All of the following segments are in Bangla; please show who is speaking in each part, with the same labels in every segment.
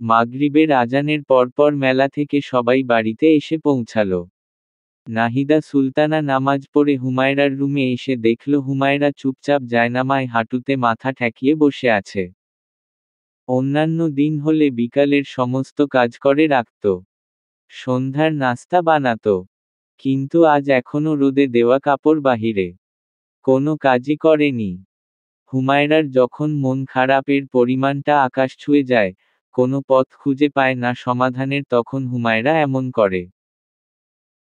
Speaker 1: মাগরিবের আজানের পরপর মেলা থেকে সবাই বাড়িতে এসে পৌঁছালো। নাহিদা সুলতানা নামাজ পড়ে হুমায়রার রুমে এসে দেখল হুমায়রা চুপচাপ জায়নামায় হাঁটুতে মাথা ঠেকিয়ে বসে আছে। অন্যান্য দিন হলে বিকালের সমস্ত কাজ করে রাখত, সন্ধ্যার নাস্তা বানাত, কিন্তু আজ এখনো রোদে দেওয়া কাপড় বাহিরে, কোনো কাজই করেনি। হুমায়রার যখন মন খারাপের পরিমাণটা আকাশ ছুঁয়ে যায়, কোনো পথ খুঁজে পায় না সমাধানের, তখন হুমায়রা এমন করে।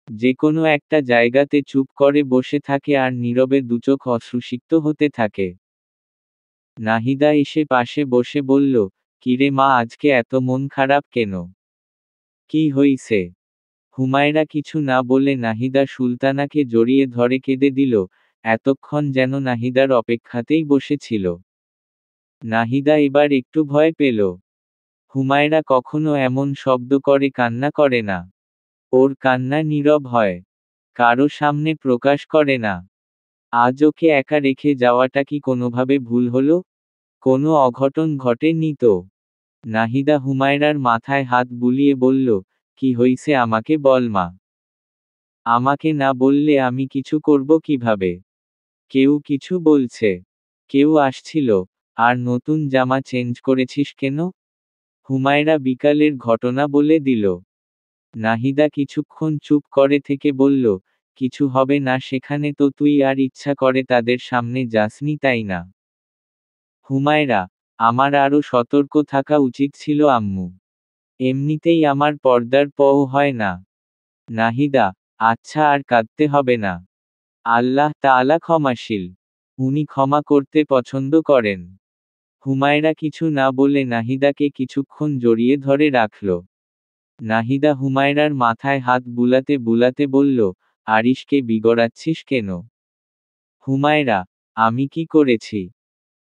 Speaker 1: যে কোনো একটা জায়গাতে চুপ করে বসে থাকে আর নীরবে দুচোখ অশ্রুসিক্ত হতে থাকে। নাহিদা এসে পাশে বসে বলল, কিরে মা, আজকে এত মন খারাপ কেন? কি হইছে? হুমায়রা কিছু না বলে নাহিদা সুলতানাকে জড়িয়ে ধরে কেঁদে দিল, এতক্ষণ যেন নাহিদার অপেক্ষাতেই বসেছিল। নাহিদা এবার একটু ভয় পেল। হুমায়রা কখনো এমন শব্দ করে কান্না করে না। ওর কান্না নীরব হয়, কারো সামনে প্রকাশ করে না। আজ ওকে একা রেখে যাওয়াটা কি কোনোভাবে ভুল হলো? কোনো অঘটন ঘটেনি তো? নাহিদা হুমায়রার মাথায় হাত বুলিয়ে বলল, কি হইছে আমাকে বল মা। আমাকে না বললে আমি কিছু করব কিভাবে? কেউ কিছু বলছে? কেউ আসছিল? আর নতুন জামা চেঞ্জ করেছিস কেন? হুমায়রা বিকালের ঘটনা বলে দিল। নাহিদা কিছুক্ষণ চুপ করে থেকে বলল, কিছু হবে না, সেখানে তো তুই আর ইচ্ছা করে তাদের সামনে যাসনি তাই না? হুমায়রা, আমার আরো সতর্ক থাকা উচিত ছিল আম্মু। এমনিতেই আমার পর্দার পও হয় না। নাহিদা, আচ্ছা আর কাঁদতে হবে না। আল্লাহ তাআলা ক্ষমাশীল। উনি ক্ষমা করতে পছন্দ করেন। হুমায়রা কিছু না বলে নাহিদাকে কিছুক্ষণ জড়িয়ে ধরে রাখল। নাহিদা হুমায়রার মাথায় হাত বুলাতে বুলাতে বলল, আরিশকে বিগড়াচ্ছিস কেন? হুমায়রা, আমি কি করেছি?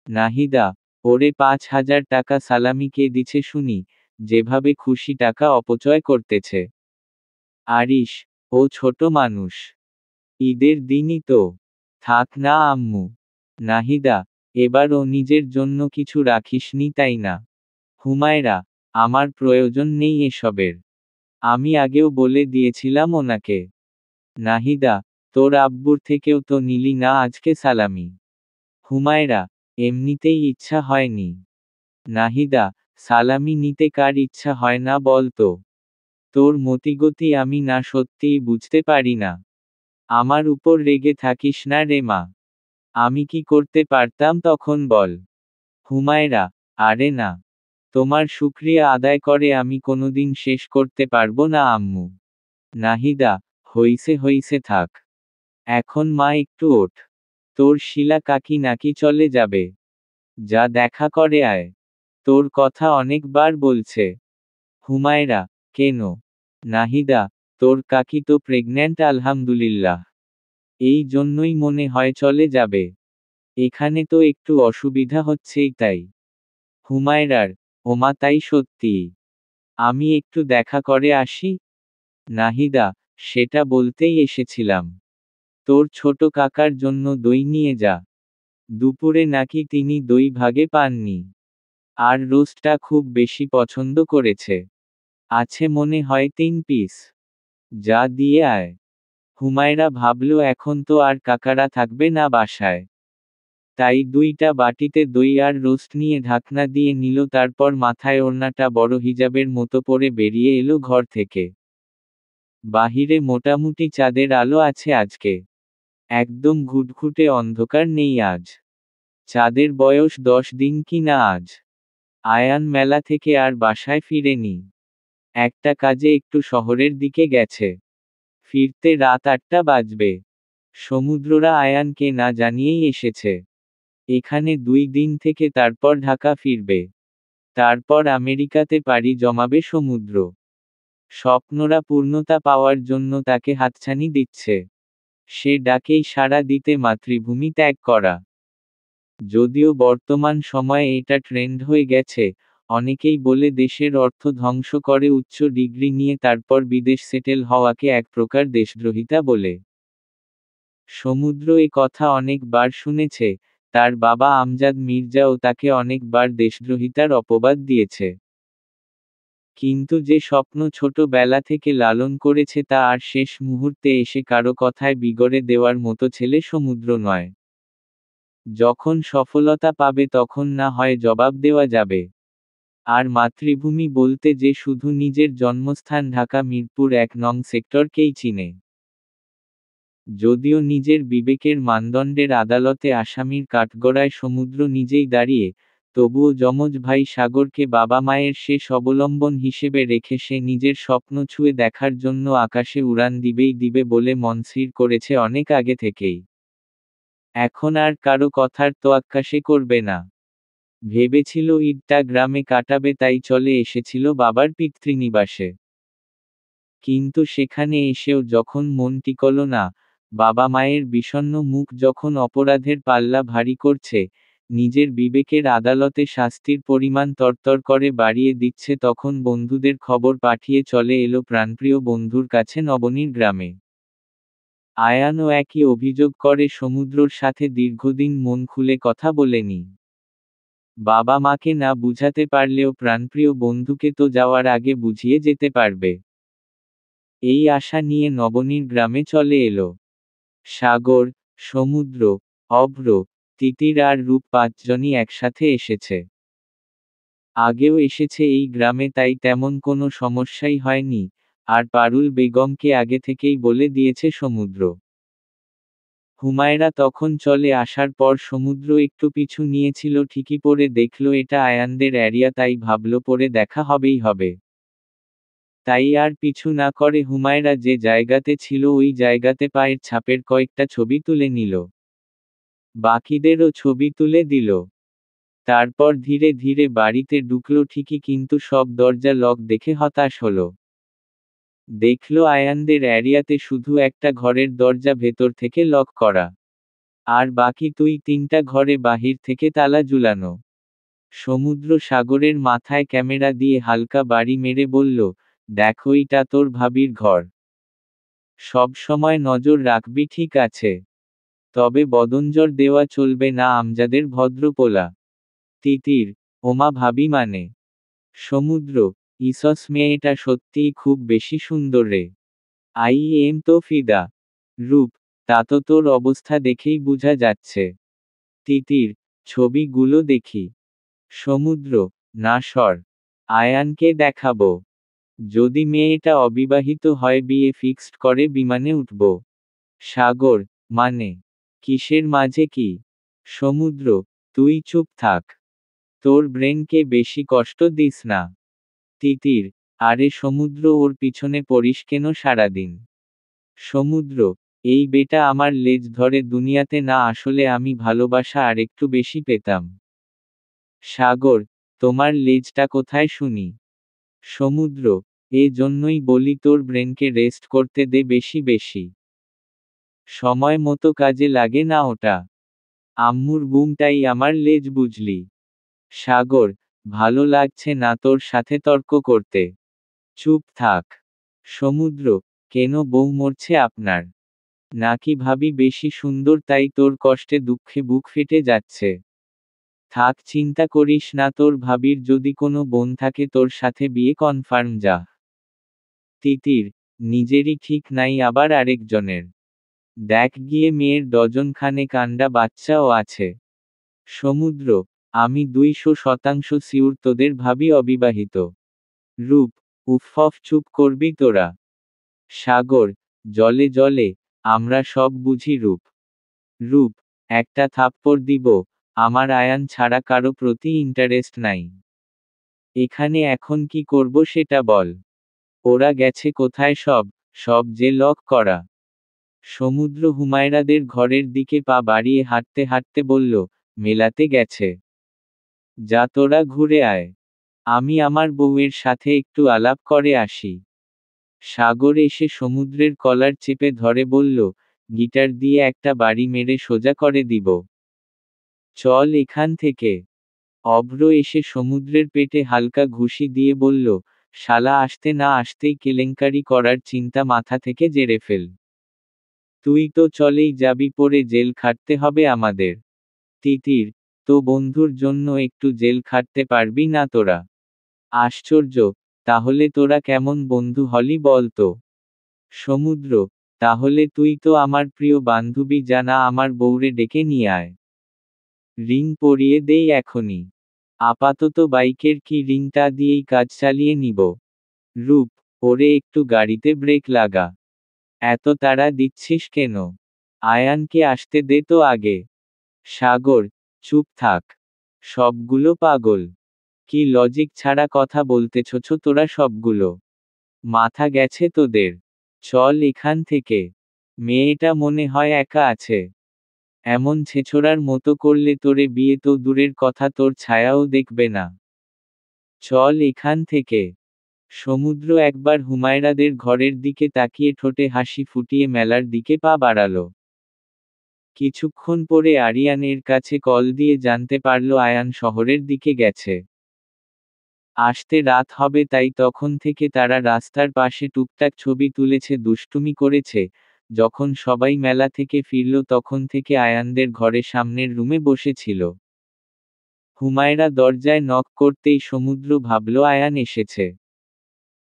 Speaker 1: নাহিদা, ওরে 5,000 টাকা সালামি কে দিছে শুনি, যেভাবে খুশি টাকা অপচয় করতেছে। আরিশ, ও ছোট মানুষ। ঈদের দিনই তো। থাক না আম্মু। নাহিদা, এবার ও নিজের জন্য কিছু রাখিসনি তাই না? হুমায়রা, আমার প্রয়োজন নেই এসবের। আমি আগেও বলে দিয়েছিলাম ওনাকে। নাহিদা, তোর আব্বুর থেকেও তো নিলি না আজকে সালামি। হুমায়রা, এমনিতেই ইচ্ছা হয়নি। নাহিদা, সালামি নিতে কার ইচ্ছা হয় না বল তো? তোর মতিগতি আমি না সত্যিই বুঝতে পারি না। আমার উপর রেগে থাকিস না রে মা। আমি কি করতে পারতাম তখন বল? হুমায়রা, আরে না। তোমার শুকরিয়া আদায় করে আমি কোনোদিন শেষ করতে পারবো না আম্মু। নাহিদা, হইছে হইছে থাক। এখন মা একটু ওঠ। তোর শিলা কাকি নাকি চলে যাবে। যা দেখা করে আয়। তোর কথা অনেকবার বলছে। হুমায়রা, কেন? নাহিদা, তোর কাকি তো প্রেগন্যান্ট আলহামদুলিল্লাহ। এই জন্যই মনে হয় চলে যাবে। এখানে তো একটু অসুবিধা হচ্ছেই তাই। হুমায়রার, ওমা তাই সত্যিই। আমি একটু দেখা করে আসি? নাহিদা, সেটা বলতেই এসেছিলাম। তোর ছোট কাকার জন্য দই নিয়ে যা। দুপুরে নাকি তিনি দই ভাগে পাননি। আর রোস্টটা খুব বেশি পছন্দ করেছে। আছে মনে হয় 3 পিস। যা দিয়ে আয়। হুমায়রা ভাবল এখন তো আর কাকারা থাকবে না বাসায়। তাই 2টা বাটিতে দই আর রোস্ট নিয়ে ঢাকনা দিয়ে নিল, তারপর মাথায় ওড়নাটা বড় হিজাবের মতো পরে বেরিয়ে এলো ঘর থেকে। বাহিরে মোটামুটি চাঁদের আলো আছে আজকে। একদম ঘুটঘুটে অন্ধকার নেই আজ। চাঁদের বয়স 10 দিন কি না আজ। আয়ান মেলা থেকে আর বাসায় ফিরেনি। একটা কাজে একটু শহরের দিকে গেছে। ফিরতে রাত 8টা বাজবে। সমুদ্ররা আয়ানকে না জানিয়েই এসেছে। এখানে 2 দিন থেকে তারপর ঢাকা ফিরবে। তারপর আমেরিকাতে পাড়ি জমাবে সমুদ্র। স্বপ্নরা পূর্ণতা পাওয়ার জন্য তাকে হাতছানি দিচ্ছে। সে ডাকেই সাড়া দিতে মাতৃভূমি ত্যাগ করা। যদিও বর্তমান সময়ে এটা ট্রেন্ড হয়ে গেছে, অনেকেই বলে দেশের অর্থ ধ্বংস করে উচ্চ ডিগ্রি নিয়ে তারপর বিদেশ সেটেল হওয়াকে এক প্রকার দেশদ্রোহিতা বলে। সমুদ্র এ কথা অনেকবার শুনেছে, তার বাবা আমজাদ মির্জাও তাকে অনেকবার দেশদ্রোহিতার অপবাদ দিয়েছে। কিন্তু যে স্বপ্ন ছোটবেলা থেকে লালন করেছে তা আর শেষ মুহূর্তে এসে কারো কথায় বিগড়ে দেওয়ার মতো ছেলে সমুদ্র নয়। যখন সফলতা পাবে তখন না হয় জবাব দেওয়া যাবে। আর মাতৃভূমি বলতে যে শুধু নিজের জন্মস্থান ঢাকা মিরপুর ১ নং সেক্টরকেই চিনে। যদিও নিজের বিবেকের মানদণ্ডের আদালতে আসামির কাঠগড়ায় সমুদ্র নিজেই দাঁড়িয়ে, তবুও যমজ ভাই সাগরকে বাবা মায়ের শেষ অবলম্বন হিসেবে রেখে সে নিজের স্বপ্ন ছুঁয়ে দেখার জন্য আকাশে উড়ান দিবেই দিবে বলে মন স্থির করেছে অনেক আগে থেকেই। এখন আর কারো কথার তোয়াক্কা সে করবে না। ভেবেছিল ঈদটা গ্রামে কাটাবে তাই চলে এসেছিল বাবার পিতৃনিবাসে। কিন্তু সেখানে এসেও যখন মন টিকল না, বাবা মায়ের বিষণ্ণ মুখ যখন অপরাধের পাল্লা ভারী করছে, নিজের বিবেকের আদালতে শাস্তির পরিমাণ তরতর করে বাড়িয়ে দিচ্ছে তখন বন্ধুদের খবর পাঠিয়ে চলে এলো প্রাণপ্রিয় বন্ধুর কাছে নবনীর গ্রামে। আয়ানও একই অভিযোগ করে সমুদ্রর সাথে দীর্ঘদিন মন খুলে কথা বলেনি। বাবা মাকে না বুঝাতে পারলেও প্রাণপ্রিয় বন্ধুকে তো যাওয়ার আগে বুঝিয়ে যেতে পারবে। এই আশা নিয়ে নবনীর গ্রামে চলে এলো সাগর, সমুদ্র, অভ্র, তিতির আর রূপ ৫ জনই একসাথে এসেছে। আগেও এসেছে এই গ্রামে তাই তেমন কোনো সমস্যাই হয়নি, আর পারুল বেগমকে আগে থেকেই বলে দিয়েছে সমুদ্র। হুমায়রা তখন চলে আসার পর সমুদ্র একটু পিছু নিয়েছিল ঠিকই পরে দেখল এটা আয়ানদের এরিয়া তাই ভাবল পরে দেখা হবেই হবে। তাই আর পিছু না করে হুমায়রা যে জায়গাতে ছিল ওই জায়গাতে পায়ের ছাপের কয়েকটা ছবি তুলে নিল। বাকিদেরও ছবি তুলে দিল। তারপর ধীরে ধীরে বাড়িতে ঢুকলো ঠিকই কিন্তু সব দরজা লক দেখে হতাশ হলো। দেখল আয়ানদের এরিয়াতে শুধু একটা ঘরের দরজা ভেতর থেকে লক করা। আর বাকি ২-৩টা ঘরে বাহির থেকে তালা ঝুলানো। সমুদ্র সাগরের মাথায় ক্যামেরা দিয়ে হালকা বাড়ি মেরে বলল, দেখ ওইটা তোর ভাবির ঘর। সব সময় নজর রাখবি ঠিক আছে। তবে বদনজর দেওয়া চলবে না আমজাদের ভদ্রপোলা। তিতির, ওমা ভাবি মানে? সমুদ্র, ইসস মেয়েটা সত্যিই খুব বেশি সুন্দর রে। আই এম তো ফিদা। রূপ, তা তো তোর অবস্থা দেখেই বুঝা যাচ্ছে। তিতির, ছবিগুলো দেখি। সমুদ্র, না সর। আয়ানকে দেখাবো। যদি মেয়েটা অবিবাহিত হয় বিয়ে ফিক্সড করে বিমানে উঠব। সাগর, মানে? কিসের মাঝে কি? সমুদ্র, তুই চুপ থাক। তোর ব্রেনকে বেশি কষ্ট দিস না। তিতির, আরে সমুদ্র ওর পিছনে পড়িস কেন সারাদিন? সমুদ্র, এই বেটা আমার লেজ ধরে দুনিয়াতে না আসলে আমি ভালোবাসা আরেকটু বেশি পেতাম। সাগর, তোমার লেজটা কোথায় শুনি? সমুদ্র, এ জন্যই বলি তোর ব্রেনকে রেস্ট করতে দে বেশি বেশি। সময় মতো কাজে লাগে না ওটা। আম্মুর বুমটাই আমার লেজ বুঝলি। সাগর, ভালো লাগছে না তোর সাথে তর্ক করতে। চুপ থাক। সমুদ্র, কেন বউ মরছে আপনার? নাকি ভাবি বেশি সুন্দর তাই তোর কষ্টে দুঃখে বুক ফেটে যাচ্ছে? থাক চিন্তা করিস না তোর ভাবির যদি কোনো বোন থাকে তোর সাথে বিয়ে কনফার্ম যা। তিতির, নিজেরই ঠিক নাই আবার আরেকজনের। দেখ গিয়ে মেয়ের ডজনখানেক আন্ডা বাচ্চাও আছে। সমুদ্র, আমি ২০০% সিউর তোদের ভাবি অবিবাহিত। রূপ, উফফ চুপ করবি তোরা। সাগর, জলে জলে, আমরা সব বুঝি রূপ। রূপ, একটা থাপ্পড় দিব, আমার আয়ান ছাড়া কারো প্রতি ইন্টারেস্ট নাই। এখানে এখন কি করব সেটা বল। ওরা গেছে কোথায় সব, সব যে লক করা। সমুদ্র হুমায়রাদের ঘরের দিকে পা বাড়িয়ে হাঁটতে হাঁটতে বলল, মেলাতে গেছে। যা তোরা ঘুরে আয়। আমি আমার বউয়ের সাথে একটু আলাপ করে আসি। সাগর এসে সমুদ্রের কলার চেপে ধরে বলল, গিটার দিয়ে একটা বাড়ি মেরে সোজা করে দিব। চল এখান থেকে। অভ্র এসে সমুদ্রের পেটে হালকা ঘুষি দিয়ে বলল, শালা আসতে না আসতেই কেলেঙ্কারি করার চিন্তা মাথা থেকে জেরে ফেল। তুই তো চলেই যাবি পরে জেল খাটতে হবে আমাদের। তিতির, তো বন্ধুর জন্য একটু জেল খাটতে পারবি না তোরা? আশ্চর্য, তাহলে তোরা কেমন বন্ধু হলি বলতো? সমুদ্র, তাহলে তুই তো আমার প্রিয় বান্ধবী, জানা আমার বউরে ডেকে নিয়ে আয়। রিং পরিয়ে দেই এখনই। আপাতত বাইকের কি রিংটা দিয়েই কাজ চালিয়ে নিব। রূপ, ওরে একটু গাড়িতে ব্রেক লাগা। এত তাড়া দিচ্ছিস কেন? আয়ানকে আসতে দে তো আগে। সাগর, চুপ থাক। সবগুলো পাগল। কি লজিক ছাড়া কথা বলতেছছ তোরা সবগুলো? মাথা গেছে তোদের? চল এখান থেকে। মেয়েটা মনে হয় একা আছে। এমন ছেছোড়ার মতো করলে তোরে বিয়ে তো দূরের কথা, তোর ছায়াও দেখবে না। চল এখান থেকে। সমুদ্র একবার হুমায়রাদের ঘরের দিকে তাকিয়ে ঠোঁটে হাসি ফুটিয়ে মেলার দিকে পা বাড়ালো। কিছুক্ষণ পরে আরিয়ানের কাছে কল দিয়ে জানতে পারল আয়ান শহরের দিকে গেছে। আসতে রাত হবে, তাই তখন থেকে তারা রাস্তার পাশে টুকটাক ছবি তুলেছে, দুষ্টুমি করেছে। যখন সবাই মেলা থেকে ফিরল তখন থেকে আয়ানদের ঘরে সামনের রুমে বসেছিল। হুমায়রা দরজায় নক করতেই সমুদ্র ভাবল আয়ান এসেছে।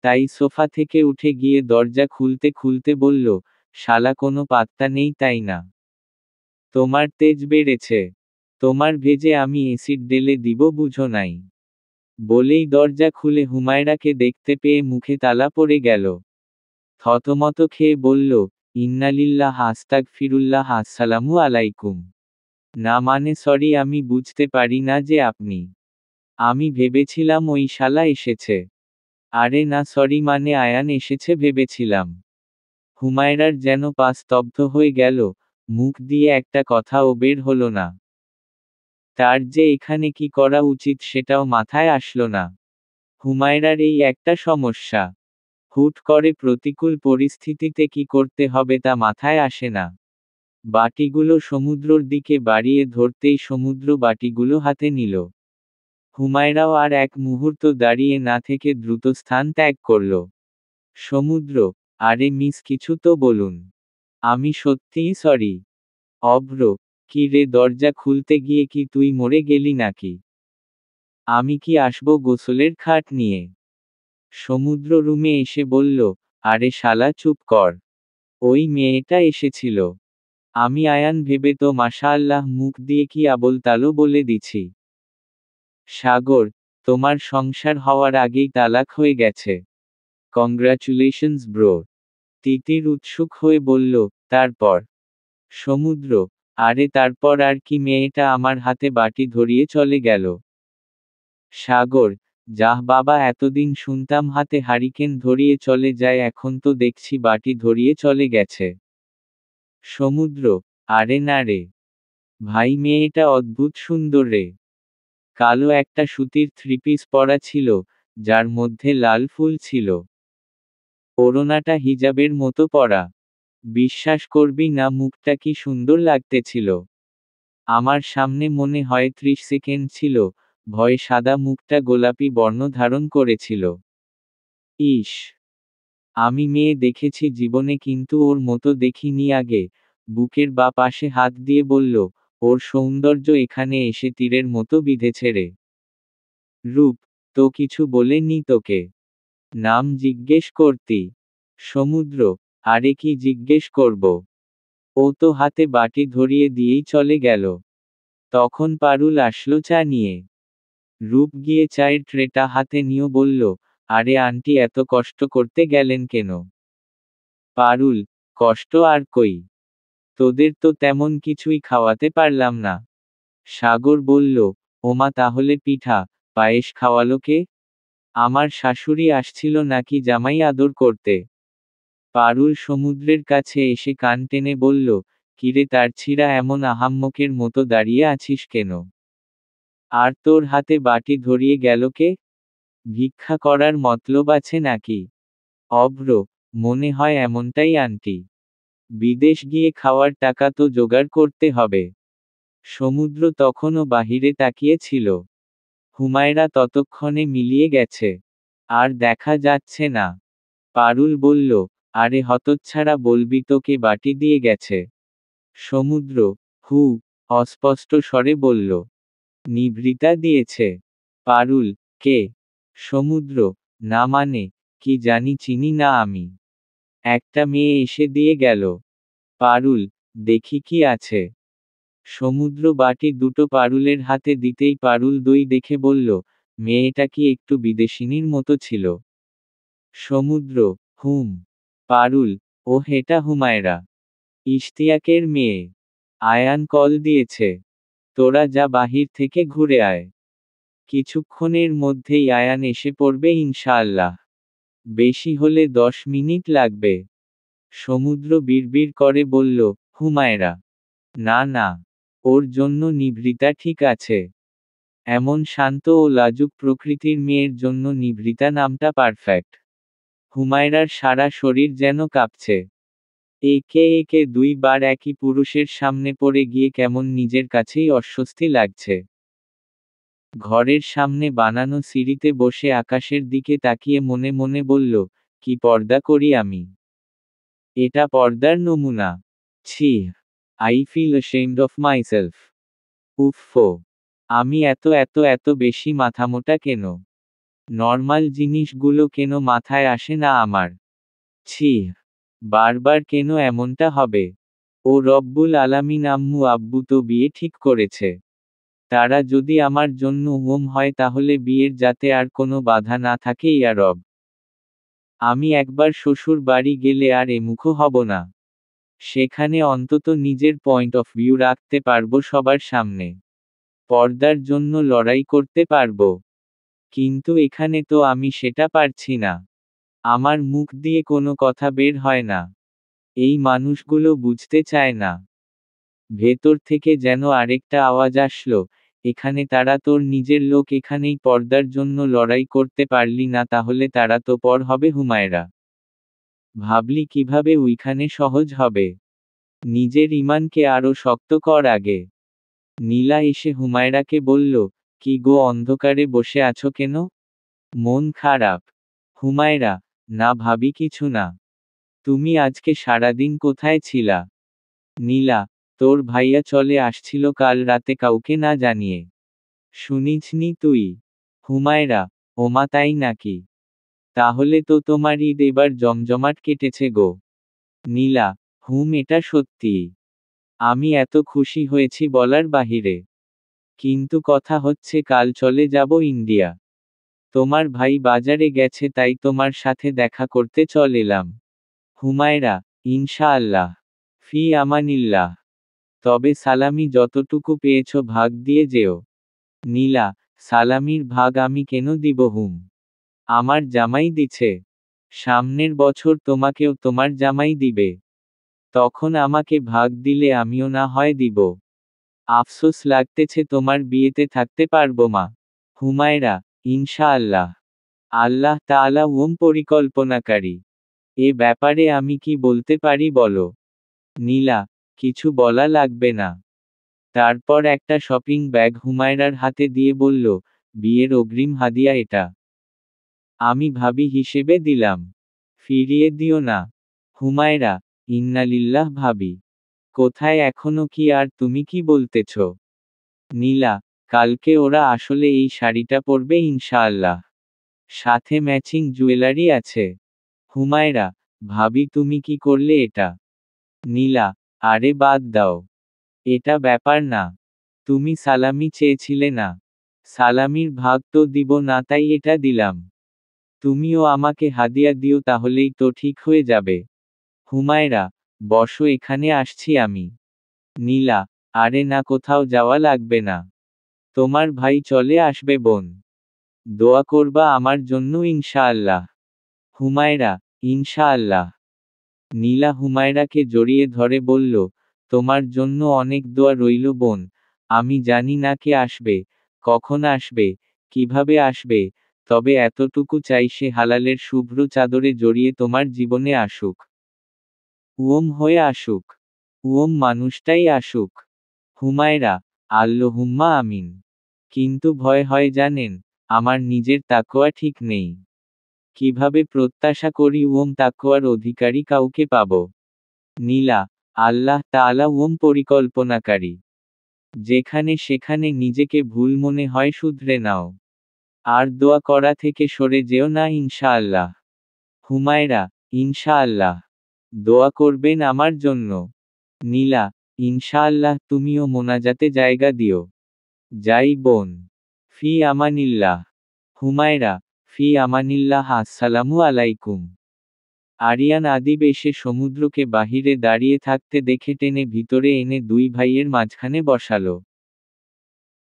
Speaker 1: তাই সোফা থেকে উঠে গিয়ে দরজা খুলতে খুলতে বলল, শালা কোনো পাত্তা নেই তাই না? তোমার তেজ বেড়েছে। তোমার ভেজে আমি এসিড ঢেলে দিব, বুঝো নাই? বলেই দরজা খুলে হুমায়রাকে দেখতে পেয়ে মুখে তালা পড়ে গেল। থতমত খেয়ে বলল, ইন্নালিল্লাহ আস্তাগফিরুল্লাহ, আসসালামু আলাইকুম। না মানে সরি, আমি বুঝতে পারি না যে আপনি। আমি ভেবেছিলাম ওই শালা এসেছে। আরে না সরি, মানে আয়ান এসেছে ভেবেছিলাম। হুমায়রার যেন পা স্তব্ধ হয়ে গেল, মুখ দিয়ে একটা কথাও বের হলো না। তার যে এখানে কি করা উচিত সেটাও মাথায় আসলো না। হুমায়রার এই একটা সমস্যা। হুট করে প্রতিকূল পরিস্থিতিতে কি করতে হবে তা মাথায় আসে না। বাটিগুলো সমুদ্রর দিকে বাড়িয়ে ধরতেই সমুদ্র বাটিগুলো হাতে নিল। হুমায়রাও আর এক মুহূর্ত দাঁড়িয়ে না থেকে দ্রুত স্থান ত্যাগ করল। সমুদ্র, আরে মিস, কিছু তো বলুন। আমি সত্যিই সরি। অভ্র, কি রে, দরজা খুলতে গিয়ে কি তুই মরে গেলি নাকি? আমি কি আসবো গোসলের খাট নিয়ে? সমুদ্র রুমে এসে বলল, আরে শালা চুপ কর। ওই মেয়েটা এসেছিল। আমি আয়ান ভেবে তো মাশাআল্লাহ মুখ দিয়ে কি আবোল তালো বলে দিছি। সাগর, তোমার সংসার হওয়ার আগেই তালাক হয়ে গেছে। Congratulations bro. তিতির উৎসুক হয়ে বলল, তারপর? সমুদ্র, আরে তারপর আর কি, মেয়েটা আমার হাতে বাটি ধরিয়ে চলে গেল। সাগর, যাহ বাবা, এতদিন শুনতাম হাতে হারিকেন ধরিয়ে চলে যায়, এখন তো দেখছি বাটি ধরিয়ে চলে গেছে। সমুদ্র, আরে না রে ভাই, মেয়েটা অদ্ভুত সুন্দর রে। কালো একটা সুতির থ্রিপিস পরা ছিল, যার মধ্যে লাল ফুল ছিল। ওড়নাটা হিজাবের মতো পরা। বিশ্বাস করবি না, মুখটা কি সুন্দর লাগতেছিল। আমার সামনে মনে হয় 30 সেকেন্ড ছিল, ভয়ে সাদা মুখটা গোলাপি বর্ণ ধারণ করেছিল। ইস, আমি মেয়ে দেখেছি জীবনে, কিন্তু ওর মতো দেখিনি আগে। বুকের বা পাশে হাত দিয়ে বলল, ওর সৌন্দর্য এখানে এসে তীরের মতো বিঁধেছে রে। রূপ, তো কিছু বলে নি তোকে? নাম জিজ্ঞেস করতি? সমুদ্র, আরে কি জিজ্ঞেস করব? ও তো হাতে বাটি ধরিয়ে দিয়েই চলে গেল। তখন পারুল আসলো চা নিয়ে। রূপ গিয়ে চায়ের ট্রেটা হাতে নিয়ে বলল, আরে আন্টি এত কষ্ট করতে গেলেন কেন? পারুল, কষ্ট আর কই? তোদের তো তেমন কিছুই খাওয়াতে পারলাম না। সাগর বলল, ওমা, তাহলে পিঠা পায়েস খাওয়ালো কে? আমার শাশুড়ি আসছিল নাকি জামাই আদর করতে? পারুল সমুদ্রের কাছে এসে কান টেনে বলল, কিরে তার ছিঁড়া, এমন আহাম্মকের মতো দাঁড়িয়ে আছিস কেন? আর তোর হাতে বাটি ধরিয়ে গেল কে? ভিক্ষা করার মতলব আছে নাকি? অভ্র, মনে হয় এমনটাই আন্টি। বিদেশ গিয়ে খাওয়ার টাকা তো জোগাড় করতে হবে। সমুদ্র তখনও বাহিরে তাকিয়ে ছিল। হুমায়রা ততক্ষণে মিলিয়ে গেছে। আর দেখা যাচ্ছে না। পারুল বলল, আরে হতচ্ছাড়া, বলবি তোকে বাটি দিয়ে গেছে? সমুদ্র, হু, অস্পষ্ট স্বরে বলল, নিভৃতা দিয়েছে। পারুল, কে? সমুদ্র, না মানে, কি জানি চিনি না আমি। একটা মেয়ে এসে দিয়ে গেল। পারুল, দেখি কি আছে। সমুদ্র বাটি দুটো পারুলের হাতে দিতেই পারুল দই দেখে বলল, মেয়েটা কি একটু বিদেশিনীর মতো ছিল। সমুদ্র, হুম। পারুল, ও এটা হুমায়রা। ইশতিয়াকের মেয়ে। আয়ান কল দিয়েছে। তোরা যা বাহির থেকে ঘুরে আয়। কিছুক্ষণের মধ্যেই আয়ান এসে পড়বে ইনশাআল্লাহ। বেশি হলে 10 মিনিট লাগবে। সমুদ্র বিড়বিড় করে বলল, হুমায়রা। না না, ওর জন্য নিভৃতা ঠিক আছে। এমন শান্ত ও লাজুক প্রকৃতির মেয়ের জন্য নিভৃতা নামটা পারফেক্ট। হুমায়রার সারা শরীর যেন কাঁপছে। একে একে 2 বার একই পুরুষের সামনে পড়ে গিয়ে কেমন নিজের কাছেই অস্বস্তি লাগছে। ঘরের সামনে বানানো সিঁড়িতে বসে আকাশের দিকে তাকিয়ে মনে মনে বলল, কি পর্দা করি আমি। এটা পর্দার নমুনা। ছি, I feel ashamed of myself. উফফো, আমি এত এত এত বেশি মাথামোটা কেন। নর্মাল জিনিসগুলো কেন মাথায় আসে না আমার। ছি, বারবার কেন এমনটা হবে। ও রব্বুল আলামিন, আম্মু আব্বু তো বিয়ে ঠিক করেছে। তারা যদি আমার জন্য হোম হয় তাহলে বিয়ের যাতে আর কোনো বাধা না থাকে ইয়া রব। আমি একবার শ্বশুর বাড়ি গেলে আর এমুখো হব না। সেখানে অন্তত নিজের পয়েন্ট অফ ভিউ রাখতে পারবো সবার সামনে। পর্দার জন্য লড়াই করতে পারবো। কিন্তু এখানে তো আমি সেটা পারছি না। আমার মুখ দিয়ে কোনো কথা বের হয় না। এই মানুষগুলো বুঝতে চায় না। ভেতর থেকে যেন আরেকটা আওয়াজ আসলো, এখানে তারা তোর নিজের লোক, এখানেই পর্দার জন্য লড়াই করতে পারলি না তাহলে তারা তো পর হবে হুমায়রা। ভাবলি কিভাবে ওইখানে সহজ হবে। নিজের ঈমানকে আরো শক্ত কর আগে। নীলা এসে হুমায়রাকে বলল, কি গো অন্ধকারে বসে আছো কেন? মন খারাপ? হুমায়রা, না ভাবি কিছু না। তুমি আজকে সারাদিন কোথায় ছিলা? নীলা, তোর ভাইয়া চলে আসছিল কাল রাতে কাউকে না জানিয়ে। শুনিসনি তুই? হুমায়রা, ওমা তাই নাকি? তাহলে তো তোমার ঈদ এবার জমজমাট কেটেছে গো। নীলা, হুম, এটা সত্যিই। আমি এত খুশি হয়েছি বলার বাহিরে। কিন্তু কথা হচ্ছে কাল চলে যাব ইন্ডিয়া। তোমার ভাই বাজারে গেছে তাই তোমার সাথে দেখা করতে চল এলাম। হুমায়রা, ইনশাআল্লাহ। ফি আমানিল্লাহ। তবে সালামি যতটুকু পেয়েছ ভাগ দিয়ে যেও। নীলা, সালামির ভাগ আমি কেন দিব হুম? আমার জামাই দিছে। সামনের বছর তোমাকেও তোমার জামাই দিবে। তখন আমাকে ভাগ দিলে আমিও না হয় দিব। আফসোস লাগতেছে তোমার বিয়েতে থাকতে পারবো মা। হুমায়রা, ইনশাআল্লাহ। আল্লাহ তাআলা পরিকল্পনাকারী। এ ব্যাপারে আমি কি বলতে পারি বলো? নীলা, কিছু বলা লাগবে না। তারপর একটা শপিং ব্যাগ হুমায়রার হাতে দিয়ে বলল, বিয়ের অগ্রিম হাদিয়া এটা। আমি ভাবি হিসেবে দিলাম। ফিরিয়ে দিও না। হুমায়রা, ইন্নালিল্লাহ ভাবি। কোথায় এখনো কি আর তুমি কি বলতেছ? নীলা, কালকে ওরা আসলে এই শাড়িটা পরবে ইনশাআল্লাহ। সাথে ম্যাচিং জুয়েলারি আছে। হুমায়রা, ভাবি তুমি কি করলে এটা? নীলা, আরে বাদ দাও। এটা ব্যাপার না। তুমি সালামি চেয়েছিলে না। সালামির ভাগ তো দিব না তাই এটা দিলাম। তুমিও আমাকে হাদিয়া দিও তাহলেই তো ঠিক হয়ে যাবে। হুমায়রা, বসো এখানে আসছি আমি। নীলা, আরে না, কোথাও যাওয়া লাগবে না। তোমার ভাই চলে আসবে বোন। দোয়া করবা আমার জন্য ইনশাআল্লাহ। হুমায়রা, ইনশাআল্লাহ। নীলা হুমায়রাকে জড়িয়ে ধরে বলল, তোমার জন্য অনেক দোয়া রইল বোন। আমি জানি না কে আসবে, কখন আসবে, কিভাবে আসবে, তবে এতটুকু চাই সে হালালের শুভ্র চাদরে জড়িয়ে তোমার জীবনে আসুক। ওম হয়ে আসুক। ওম মানুষটাই আসুক। হুমায়রা, আল্লাহুম্মা আমিন। কিন্তু ভয় হয় জানেন, আমার নিজের তাকওয়া ঠিক নেই। কিভাবে প্রত্যাশা করি তাকওয়ার অধিকারী কাউকে পাব? নীলা, আল্লাহ তাআলা পরিকল্পনাকারী। যেখানে সেখানে নিজেকে ভুল মনে হয় শুধরে নাও। আর দোয়া করা থেকে সরে যেও না ইনশাআল্লাহ। হুমায়রা, ইনশাআল্লাহ। দোয়া করবেন আমার জন্য। নীলা, ইনশাআল্লাহ তুমিও মোনাজাতে জায়গা দিও। যাই বোন। ফি আমানিল্লাহ। হুমায়রা, ফি আমানিল্লাহ। আসসালামু আলাইকুম। আরিয়ান আদিব এসে সমুদ্রকে বাহিরে দাঁড়িয়ে থাকতে দেখে টেনে ভিতরে এনে দুই ভাইয়ের মাঝখানে বসালো।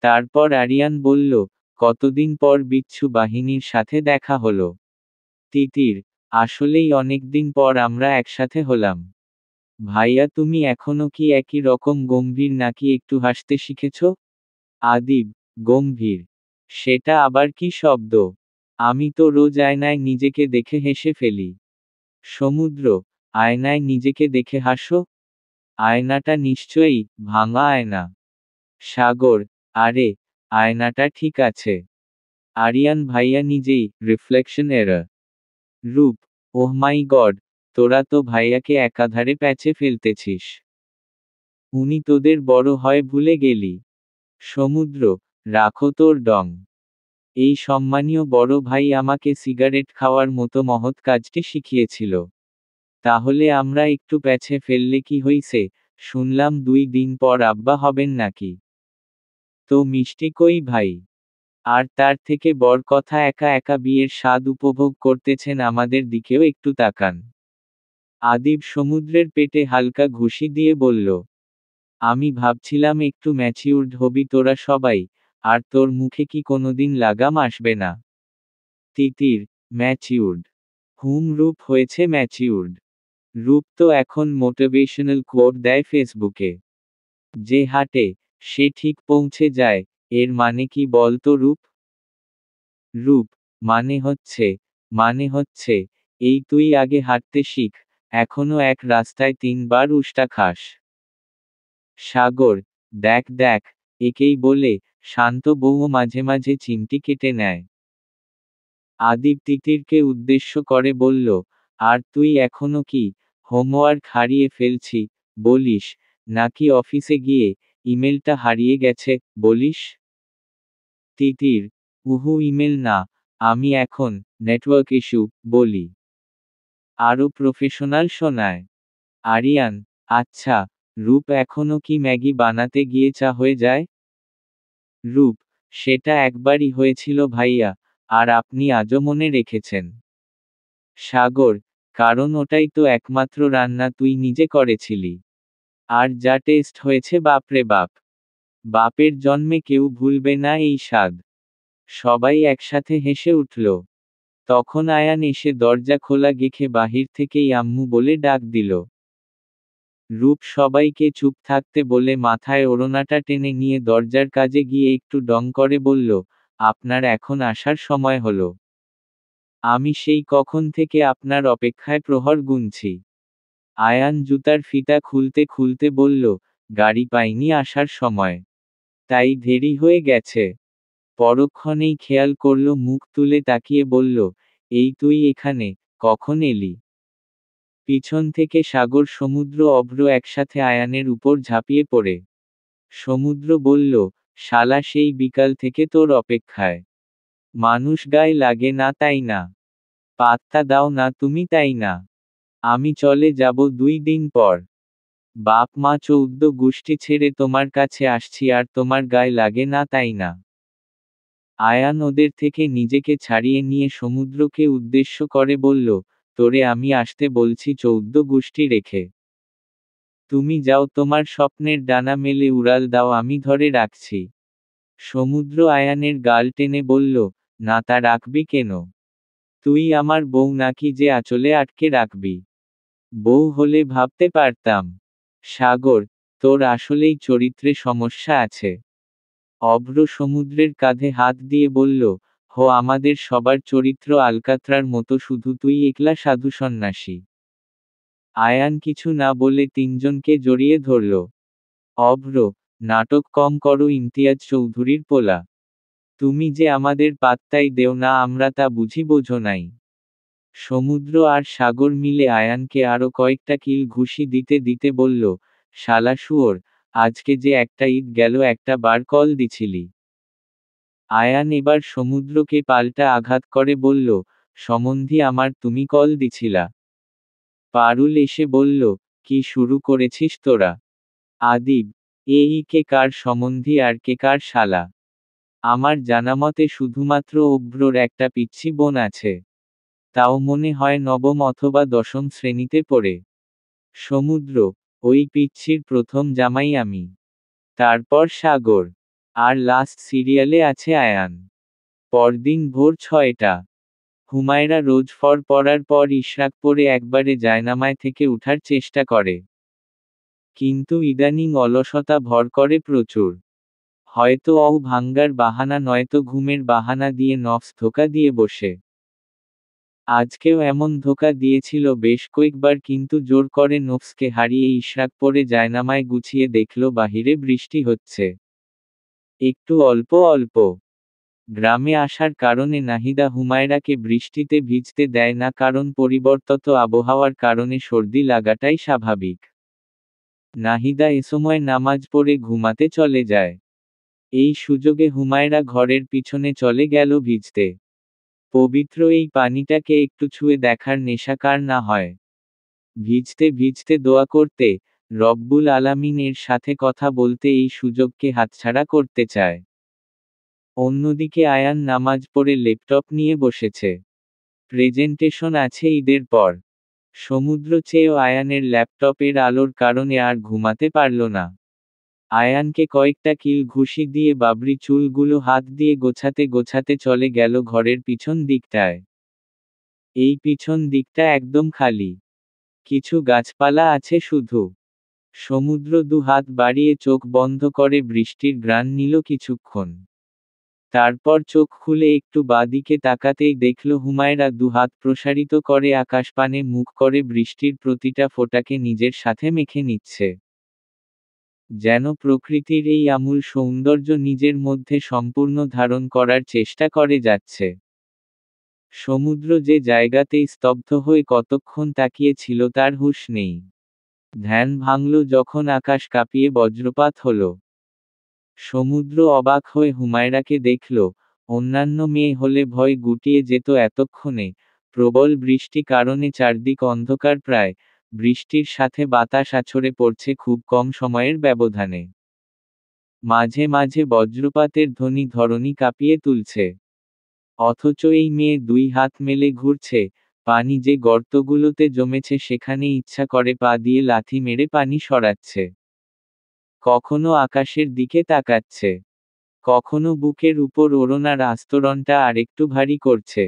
Speaker 1: তারপর আরিয়ান বলল, কতদিন পর বিচ্ছু বাহিনীর সাথে দেখা হলো। তিতির, আসলেই অনেকদিন পর আমরা একসাথে হলাম। ভাইয়া তুমি এখনো কি একই রকম গম্ভীর নাকি একটু হাসতে শিখেছ? আদিব, গম্ভীর? সেটা আবার কি শব্দ? আমি তো রোজ আয়নায় নিজেকে দেখে হেসে ফেলি। সমুদ্র, আয়নায় নিজেকে দেখে হাসো? আয়নাটা নিশ্চয়ই ভাঙা আয়না। সাগর, আরে, আয়নাটা ঠিক আছে। আরিয়ান ভাইয়া নিজেই রিফ্লেকশন এরর। রূপ, ওহ মাই গড, তোরা তো ভাইয়াকে একাধারে প্যাচে ফেলতেছিস। উনি তোদের বড় হয় ভুলে গেলি। সমুদ্র, রাখো তোর ডং। এই সম্মানীয় বড় ভাই আমাকে সিগারেট খাওয়ার মতো মহৎ কাজটি শিখিয়েছিল। তাহলে আমরা একটু প্যাচে ফেললে কি হইছে? শুনলাম 2 দিন পর আব্বা হবেন নাকি? তো মিষ্টি কই ভাই? আর তার থেকে বড় কথা একা একা বিয়ের স্বাদ উপভোগ করতেছেন, আমাদের দিকেও একটু তাকান। আদিব সমুদ্রের পেটে হালকা ঘুষি দিয়ে বলল, আমি ভাবছিলাম একটু ম্যাচিউরড হবি তোরা সবাই, আর তোর মুখে কি কোনোদিন লাগাম আসবে না? তিতির, ম্যাচিউরড? রূপ হয়েছে ম্যাচিউরড। রূপ তো এখন মোটিভেশনাল কোট দেয় ফেসবুকে। যে হাঁটে, সে ঠিক পৌঁছে যায়, এর মানে কি বল তো রূপ? রূপ, মানে হচ্ছে, এই তুই আগে হাঁটতে শিখ, এখনো এক রাস্তায় 3 বার উষ্টা খাস। সাগর, দেখ দেখ, একেই বলে, শান্ত বউও মাঝে মাঝে চিমটি কেটে নেয়। আদিব তিতিরকে উদ্দেশ্য করে বলল, আর তুই এখনো কি, হোমওয়ার্ক হারিয়ে ফেলছি, বলিস, নাকি অফিসে গিয়ে, ইমেলটা হারিয়ে গেছে, বলিস? তিতির, ইমেল না, আমি এখন, নেটওয়ার্ক ইস্যু, বলি। আরও প্রফেশনাল শোনায়। আরিয়ান, আচ্ছা, রূপ এখনো কি ম্যাগি বানাতে গিয়ে চা হয়ে যায়? রূপ, সেটা একবারই হয়েছিল ভাইয়া, আর আপনি আজও মনে রেখেছেন। সাগর, কারণ ওটাই তো একমাত্র রান্না তুই নিজে করেছিলি। আর যা টেস্ট হয়েছে বাপরে বাপ। বাপের জন্মে কেউ ভুলবে না এই স্বাদ। সবাই একসাথে হেসে উঠল। তখন আয়ান এসে দরজা খোলা দেখে বাহির থেকেই আম্মু বলে ডাক দিল। রূপ সবাইকে চুপ থাকতে বলে মাথায় ওড়নাটা টেনে নিয়ে দরজার কাছে গিয়ে একটু ডং করে বলল, আপনার এখন আসার সময় হলো। আমি সেই কখন থেকে আপনার অপেক্ষায় প্রহর গুনছি। আয়ান জুতার ফিতা খুলতে খুলতে বলল, গাড়ি পাইনি আসার সময়, তাই দেরি হয়ে গেছে। পরক্ষণেই খেয়াল করল, মুখ তুলে তাকিয়ে বলল, এই তুই এখানে, কখন এলি? পিছন থেকে সাগর সমুদ্র অভ্র একসাথে আয়ানের উপর ঝাঁপিয়ে পড়ে। সমুদ্র বলল, শালা সেই বিকাল থেকে তোর অপেক্ষায়। মানুষ গায়ে লাগে না তাই না? পাত্তা দাও না তুমি তাই না? আমি চলে যাব 2 দিন পর। বাপ মা 14 গোষ্ঠী ছেড়ে তোমার কাছে আসছি, আর তোমার গায়ে লাগে না তাই না? আয়ান ওদের থেকে নিজেকে ছাড়িয়ে নিয়ে সমুদ্রকে উদ্দেশ্য করে বলল, তোরে আমি আসতে বলছি 14 গোষ্ঠী রেখে। তুমি যাও, তোমার স্বপ্নের ডানা মেলে উড়াল দাও, আমি ধরে রাখছি। সমুদ্র আয়ানের গাল টেনে বলল, না তা রাখবি কেন? তুই আমার বউ নাকি যে আঁচলে আটকে রাখবি? বউ হলে ভাবতে পারতাম। সাগর, তোর আসলেই চরিত্রে সমস্যা আছে। অভ্র সমুদ্রের কাঁধে হাত দিয়ে বলল, আমাদের সবার চরিত্র আলকাত্রার মতো, শুধু তুই একলা সাধু সন্ন্যাসী। আয়ান কিছু না বলে তিনজনকে জড়িয়ে ধরল। অভ্র, নাটক কম করো ইমতিয়াজ চৌধুরীর পোলা। তুমি যে আমাদের পাত্তাই দেও না, আমরা তা বুঝি বোঝো নাই। সমুদ্র আর সাগর মিলে আয়ানকে আরো কয়েকটা কিল ঘুষি দিতে দিতে বলল, শালা শুয়োর, আজকে যে একটা ঈদ গেল একটা বার কল দিছিলি। আয়ান এবার সমুদ্রকে পাল্টা আঘাত করে বলল, সমন্ধি আমার তুমি কল দিছিলা। পারুল এসে বলল, কি শুরু করেছিস তোরা? আদিব, এই কে কার সমন্ধি আর কে কার শালা? আমার জানামতে শুধুমাত্র অভ্রর একটা পিচ্ছি বোন আছে। তাও মনে হয় নবম অথবা দশম শ্রেণীতে পড়ে। সমুদ্র, ওই পিচ্ছির প্রথম জামাই আমি। তারপর সাগর। আর লাস্ট সিরিয়ালে আছে আয়ান। পরদিন ভোর 6টা। হুমায়রা রোজ ফর পড়ার পর ইশরাক পরে একবারে জায়নামায় থেকে উঠার চেষ্টা করে। কিন্তু ইদানিং অলসতা ভর করে প্রচুর। হয়তো ভাঙ্গার বাহানা নয়তো ঘুমের বাহানা দিয়ে নফস ধোঁকা দিয়ে বসে। আজকেও এমন ধোঁকা দিয়েছিল বেশ কয়েকবার, কিন্তু জোর করে নফসকে হারিয়ে ইশরাক পরে জায়নামায় গুছিয়ে দেখল বাহিরে বৃষ্টি হচ্ছে। একটু অল্প অল্প। গ্রামে আসার কারণে নাহিদা হুমায়রাকে বৃষ্টিতে ভিজতে দেয় না, কারণ পরিবর্তিত আবহাওয়ার কারণে সর্দি লাগাটাই স্বাভাবিক। নাহিদা এসময় নামাজ পড়ে ঘুমাতে চলে যায়। এই সুযোগে হুমায়রা ঘরের পিছনে চলে গেল ভিজতে। পবিত্র এই পানিটাকে একটু ছুঁয়ে দেখার নেশা কার না হয়। ভিজতে ভিজতে দোয়া করতে, রব্বুল আলামিন এর সাথে কথা বলতে এই সুযোগকে হাতছাড়া করতে চায়। অন্যদিকে আয়ান নামাজ পড়ে ল্যাপটপ নিয়ে বসেছে। প্রেজেন্টেশন আছে ঈদের পর। সমুদ্র চেয়েও আয়ানের ল্যাপটপের আলোর কারণে আর ঘুমাতে পারল না। আয়ানকে কয়েকটা কিল ঘুষি দিয়ে বাবরি চুলগুলো হাত দিয়ে গোছাতে গোছাতে চলে গেল ঘরের পিছন দিকটায়। এই পিছন দিকটা একদম খালি। কিছু গাছপালা আছে শুধু। সমুদ্র দুহাত বাড়িয়ে চোখ বন্ধ করে বৃষ্টির ঘ্রাণ নিল কিছুক্ষণ। তারপর চোখ খুলে একটু বাঁদিকে তাকাতেই দেখল হুমায়রা দুহাত প্রসারিত করে আকাশপানে মুখ করে বৃষ্টির প্রতিটা ফোঁটাকে নিজের সাথে মেখে নিচ্ছে। যেন প্রকৃতির এই আমূল সৌন্দর্য নিজের মধ্যে সম্পূর্ণ ধারণ করার চেষ্টা করে যাচ্ছে। সমুদ্র যে জায়গাতেই স্তব্ধ হয়ে কতক্ষণ তাকিয়ে ছিল তার হুঁশ নেই। ধ্যান ভাঙল যখন আকাশ কাঁপিয়ে বজ্রপাত হলো। সমুদ্র অবাক হয়ে হুমায়রাকে দেখল। অন্যান্য মেয়ে হলে ভয় গুটিয়ে যেত এতক্ষণে। প্রবল বৃষ্টি কারণে চারদিক অন্ধকার প্রায়। বৃষ্টির সাথে বাতাস আছড়ে পড়ছে খুব কম সময়ের ব্যবধানে। মাঝে মাঝে বজ্রপাতের ধ্বনি ধরণী কাঁপিয়ে তুলছে। অথচ এই মেয়ে দুই হাত মেলে ঘুরছে। পানি যে গর্তগুলোতে জমেছে সেখানে ইচ্ছা করে পা দিয়ে লাথি মেরে পানি সরাচ্ছে। কখনো আকাশের দিকে তাকাচ্ছে। কখনো বুকের উপর ওড়নার আস্তরণটা আরেকটু ভারী করছে।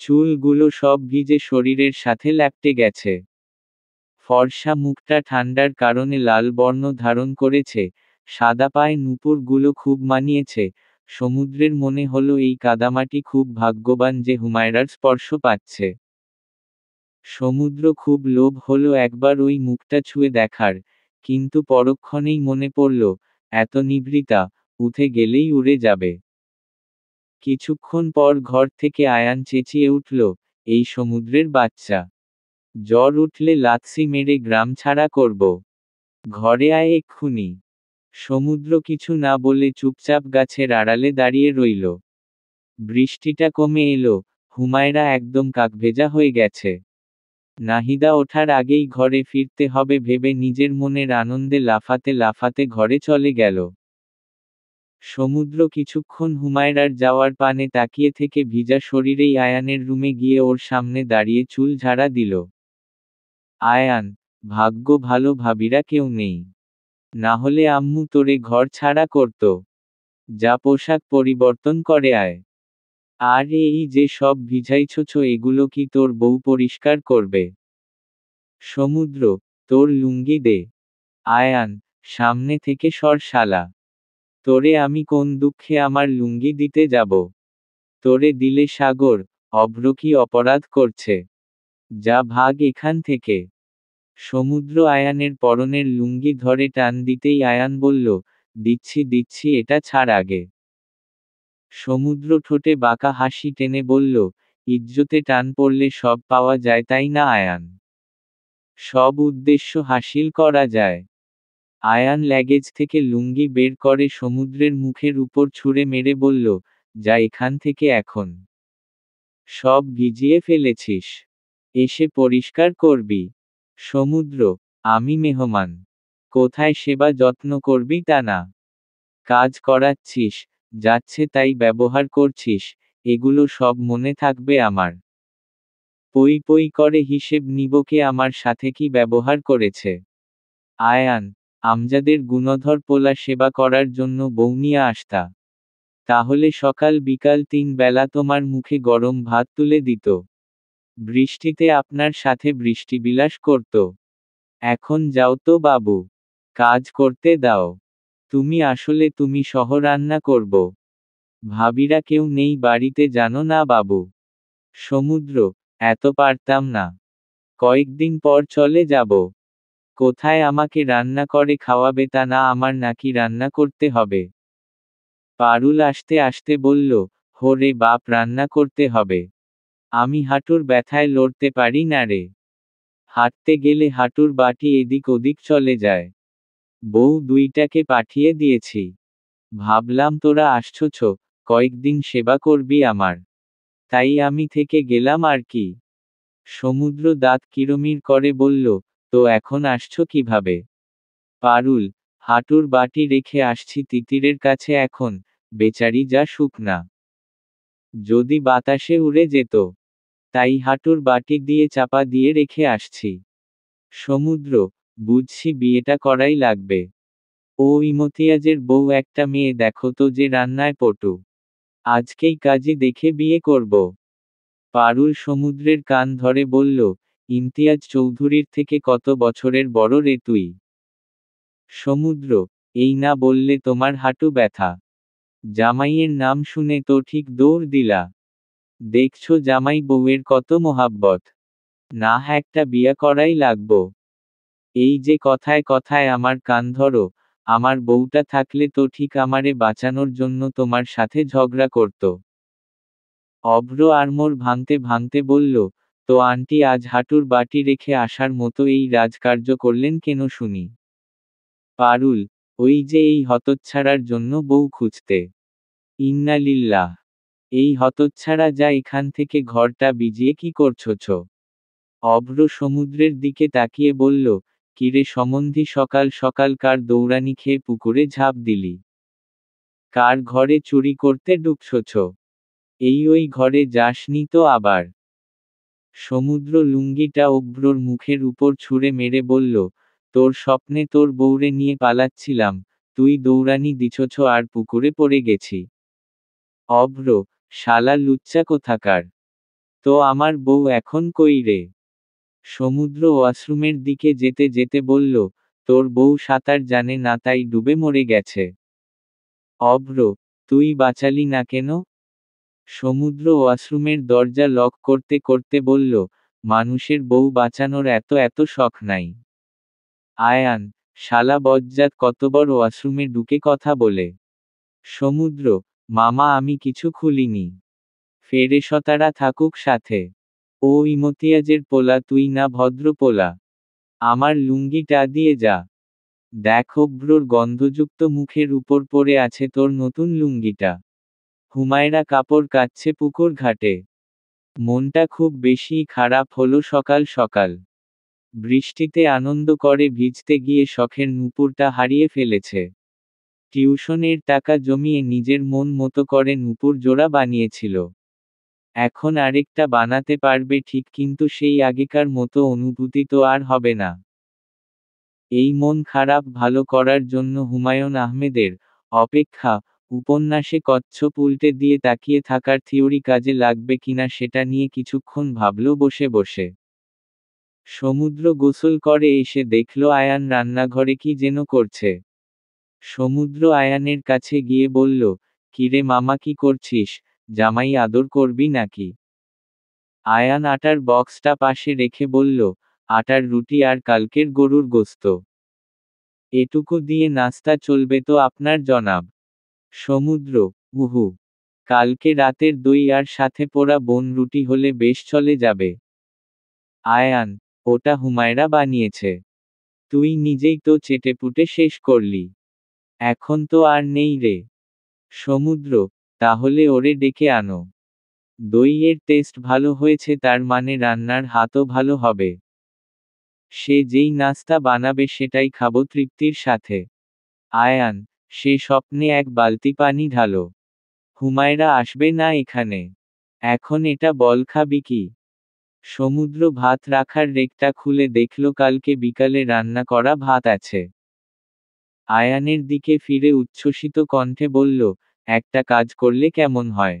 Speaker 1: চুলগুলো সব ভিজে শরীরের সাথে ল্যাপটে গেছে। ফর্সা মুখটা ঠান্ডার কারণে লাল বর্ণ ধারণ করেছে। সাদা পায়ে নুপুরগুলো খুব মানিয়েছে। সমুদ্রের মনে হলো এই কাদামাটি খুব ভাগ্যবান যে হুমায়রার স্পর্শ পাচ্ছে। সমুদ্র খুব লোভ হলো একবার ওই মুখটা ছুঁয়ে দেখার, কিন্তু পরক্ষণেই মনে পড়ল, এত নিভৃতা, উঠে গেলেই উড়ে যাবে। কিছুক্ষণ পর ঘর থেকে আয়ান চেঁচিয়ে উঠল, এই সমুদ্রের বাচ্চা! জ্বর উঠলে লাথি মেরে গ্রাম ছাড়া করব। ঘরে আয় এক্ষুনি। সমুদ্র কিছু না বলে চুপচাপ গাছের আড়ালে দাঁড়িয়ে রইল। বৃষ্টিটা কমে এলো। হুমায়রা একদম কাকভেজা হয়ে গেছে। নাহিদা ওঠার আগেই ঘরে ফিরতে হবে ভেবে নিজের মনের আনন্দে লাফাতে লাফাতে ঘরে চলে গেল। সমুদ্র কিছুক্ষণ হুমায়রার যাওয়ার পানে তাকিয়ে থেকে ভিজা শরীরেই আয়ানের রুমে গিয়ে ওর সামনে দাঁড়িয়ে চুল ঝাড়া দিল। আয়ান, ভাগ্য ভালো ভাবিরা কেউ নেই। না হলে আম্মু তোরে ঘর ছাড়া করত। যা পোশাক পরিবর্তন করে আয়। আর এই যে সব ভিজাইছছ এগুলো কি তোর বউ পরিষ্কার করবে? সমুদ্র, তোর লুঙ্গি দে। আয়ান, সামনে থেকে সর শালা। তোরে আমি কোন দুঃখে আমার লুঙ্গি দিতে যাব? তোরে দিলে সাগর, অভ্র কি অপরাধ করছে? যা ভাগ এখান থেকে। সমুদ্র আয়ানের পরনের লুঙ্গি ধরে টান দিতেই আয়ান বলল, দিচ্ছি দিচ্ছি এটা ছাড় আগে। সমুদ্র ঠোঁটে বাঁকা হাসি টেনে বলল, ইজ্জতে টান পড়লে সব পাওয়া যায় তাই না আয়ান? সব উদ্দেশ্য হাসিল করা যায়। আয়ান লাগেজ থেকে লুঙ্গি বের করে সমুদ্রের মুখের উপর ছুঁড়ে মেরে বলল, যা এখান থেকে এখন। সব ভিজিয়ে ফেলেছিস। এসে পরিষ্কার করবি। সমুদ্র, আমি মেহমান। কোথায় সেবা যত্ন করবি তা না। কাজ করাচ্ছিস, যাচ্ছে তাই ব্যবহার করছিস, এগুলো সব মনে থাকবে আমার। পই পই করে হিসেব নিব কে আমার সাথে কি ব্যবহার করেছে। আয়ান, আমজাদের গুণধর পোলা সেবা করার জন্য বউ নিয়ে আসতা। তাহলে সকাল বিকাল 3 বেলা তোমার মুখে গরম ভাত তুলে দিত। বৃষ্টিতে আপনার সাথে বৃষ্টিবিলাস করত। এখন যাও তো বাবু। কাজ করতে দাও। তুমি সহ রান্না করব। ভাবিরা কেউ নেই বাড়িতে জানো না বাবু। সমুদ্র, এত পারতাম না। কয়েকদিন পর চলে যাব। কোথায় আমাকে রান্না করে খাওয়াবে তা না আমার নাকি রান্না করতে হবে। পারুল আসতে আসতে বলল, হোরে বাপ রান্না করতে হবে। আমি হাঁটুর ব্যথায় লড়তে পারি না রে। হাঁটতে গেলে হাঁটুর বাটি এদিক ওদিক চলে যায়। বউ দুইটাকে পাঠিয়ে দিয়েছি। ভাবলাম তোরা আসছছ, কয়েকদিন সেবা করবি আমার। তাই আমি থেকে গেলাম আর কি। সমুদ্র দাঁত কিরমির করে বলল, তো এখন আসছো কিভাবে। পারুল, হাঁটুর বাটি রেখে আসছি তিতিরের কাছে এখন, বেচারি যা শুকনা। যদি বাতাসে উড়ে যেত। তাই হাঁটুর বাটি দিয়ে চাপা দিয়ে রেখে আসছি। সমুদ্র, বুঝছি বিয়েটা করাই লাগবে। ও ইমতিয়াজের বউ একটা মেয়ে দেখো তো যে রান্নায় পটু। আজকেই কাজী দেখে বিয়ে করব। পারুল সমুদ্রের কান ধরে বলল, ইমতিয়াজ চৌধুরীর থেকে কত বছরের বড় রে তুই। সমুদ্র, এই না বললে তোমার হাঁটু ব্যথা। জামাইয়ের নাম শুনে তো ঠিক দৌড় দিলা। দেখছো জামাই বউয়ের কত মোহাব্বত। না একটা বিয়া করাই লাগবো। এই যে কথায় কথায় আমার কান ধরো, আমার বউটা থাকলে তো ঠিক আমারে বাঁচানোর জন্য তোমার সাথে ঝগড়া করত। অভ্র আড়মোড় ভাঙতে ভাঙতে বলল, তো আন্টি আজ হাঁটুর বাটি রেখে আসার মতো এই রাজকার্য করলেন কেন শুনি। পারুল, ওই যে এই হতচ্ছাড়ার জন্য বউ খুঁজতে। ইন্নালিল্লাহ। এই হতচ্ছাড়া যা এখান থেকে ঘরটা বিজিয়ে কি করছছ। অভ্র সমুদ্রের দিকে তাকিয়ে বলল, কিরে সম্বন্ধী সকাল সকাল কার দৌড়ানি খেয়ে পুকুরে ঝাঁপ দিলি। কার ঘরে চুরি করতে ঢুকছছ। এই ওই ঘরে যাসনি তো আবার। সমুদ্র লুঙ্গিটা অভ্রর মুখের উপর ছুঁড়ে মেরে বলল, তোর স্বপ্নে তোর বউরে নিয়ে পালাচ্ছিলাম, তুই দৌড়ানি দিছছ আর পুকুরে পড়ে গেছি। অভ্র, শালা লুচ্চা কোথাকার। তো আমার বউ এখন কই রে। সমুদ্র ওয়াশরুমের দিকে যেতে যেতে বলল, তোর বউ সাঁতার জানে না তাই ডুবে মরে গেছে। অভ্র, তুই বাঁচালি না কেন। সমুদ্র ওয়াশরুমের দরজা লক করতে করতে বলল, মানুষের বউ বাঁচানোর এত এত শখ নাই। আয়ান, শালা বজ্জাত কতবার ওয়াশরুমে ঢুকে কথা বলে। সমুদ্র, মামা আমি কিছু খুলিনি। ফেরেশতারা থাকুক সাথে। ও ইমতিয়াজের পোলা তুই না ভদ্র পোলা। আমার লুঙ্গিটা দিয়ে যা। দেখ অভ্রর গন্ধযুক্ত মুখের উপর পড়ে আছে তোর নতুন লুঙ্গিটা। হুমায়রা কাপড় কাচ্ছে পুকুর ঘাটে। মনটা খুব বেশিই খারাপ হলো সকাল সকাল। বৃষ্টিতে আনন্দ করে ভিজতে গিয়ে শখের নূপুরটা হারিয়ে ফেলেছে। টিউশনের টাকা জমিয়ে নিজের মন মতো করে নূপুর জোড়া বানিয়েছিল। এখন আরেকটা বানাতে পারবে ঠিক কিন্তু সেই আগেকার মতো অনুভূতি তো আর হবে না। এই মন খারাপ ভালো করার জন্য হুমায়ুন আহমেদের অপেক্ষা উপন্যাসে কচ্ছপ উল্টে দিয়ে তাকিয়ে থাকার থিওরি কাজে লাগবে কিনা সেটা নিয়ে কিছুক্ষণ ভাবল বসে বসে। সমুদ্র গোসল করে এসে দেখল আয়ান রান্নাঘরে কি যেন করছে। সমুদ্র আয়ানের কাছে গিয়ে বলল, কিরে মামা কি করছিস, জামাই আদর করবি নাকি। আয়ান আটার বক্সটা পাশে রেখে বলল, আটার রুটি আর কালকের গরুর গোস্ত। এটুকু দিয়ে নাস্তা চলবে তো আপনার জনাব। সমুদ্র, উহু। কালকে রাতের দই আর সাথে পোড়া বন রুটি হলে বেশ চলে যাবে। আয়ান, ওটা হুমায়রা বানিয়েছে। তুই নিজেই তো চেটেপুটে শেষ করলি। এখন তো আর নেই রে। সমুদ্র, তাহলে ওরে ডেকে আনো। দইয়ের টেস্ট ভালো হয়েছে তার মানে রান্নার হাতও ভালো হবে। সে যেই নাস্তা বানাবে সেটাই খাবো তৃপ্তির সাথে। আয়ান, সে স্বপ্নে এক বালতি পানি ঢালো। হুমায়রা আসবে না এখানে। এখন এটা বল খাবি কি? সমুদ্র ভাত রাখার রেকটা খুলে দেখল কালকে বিকালে রান্না করা ভাত আছে। আয়ানের দিকে ফিরে উচ্ছ্বসিত কণ্ঠে বলল, একটা কাজ করলে কেমন হয়?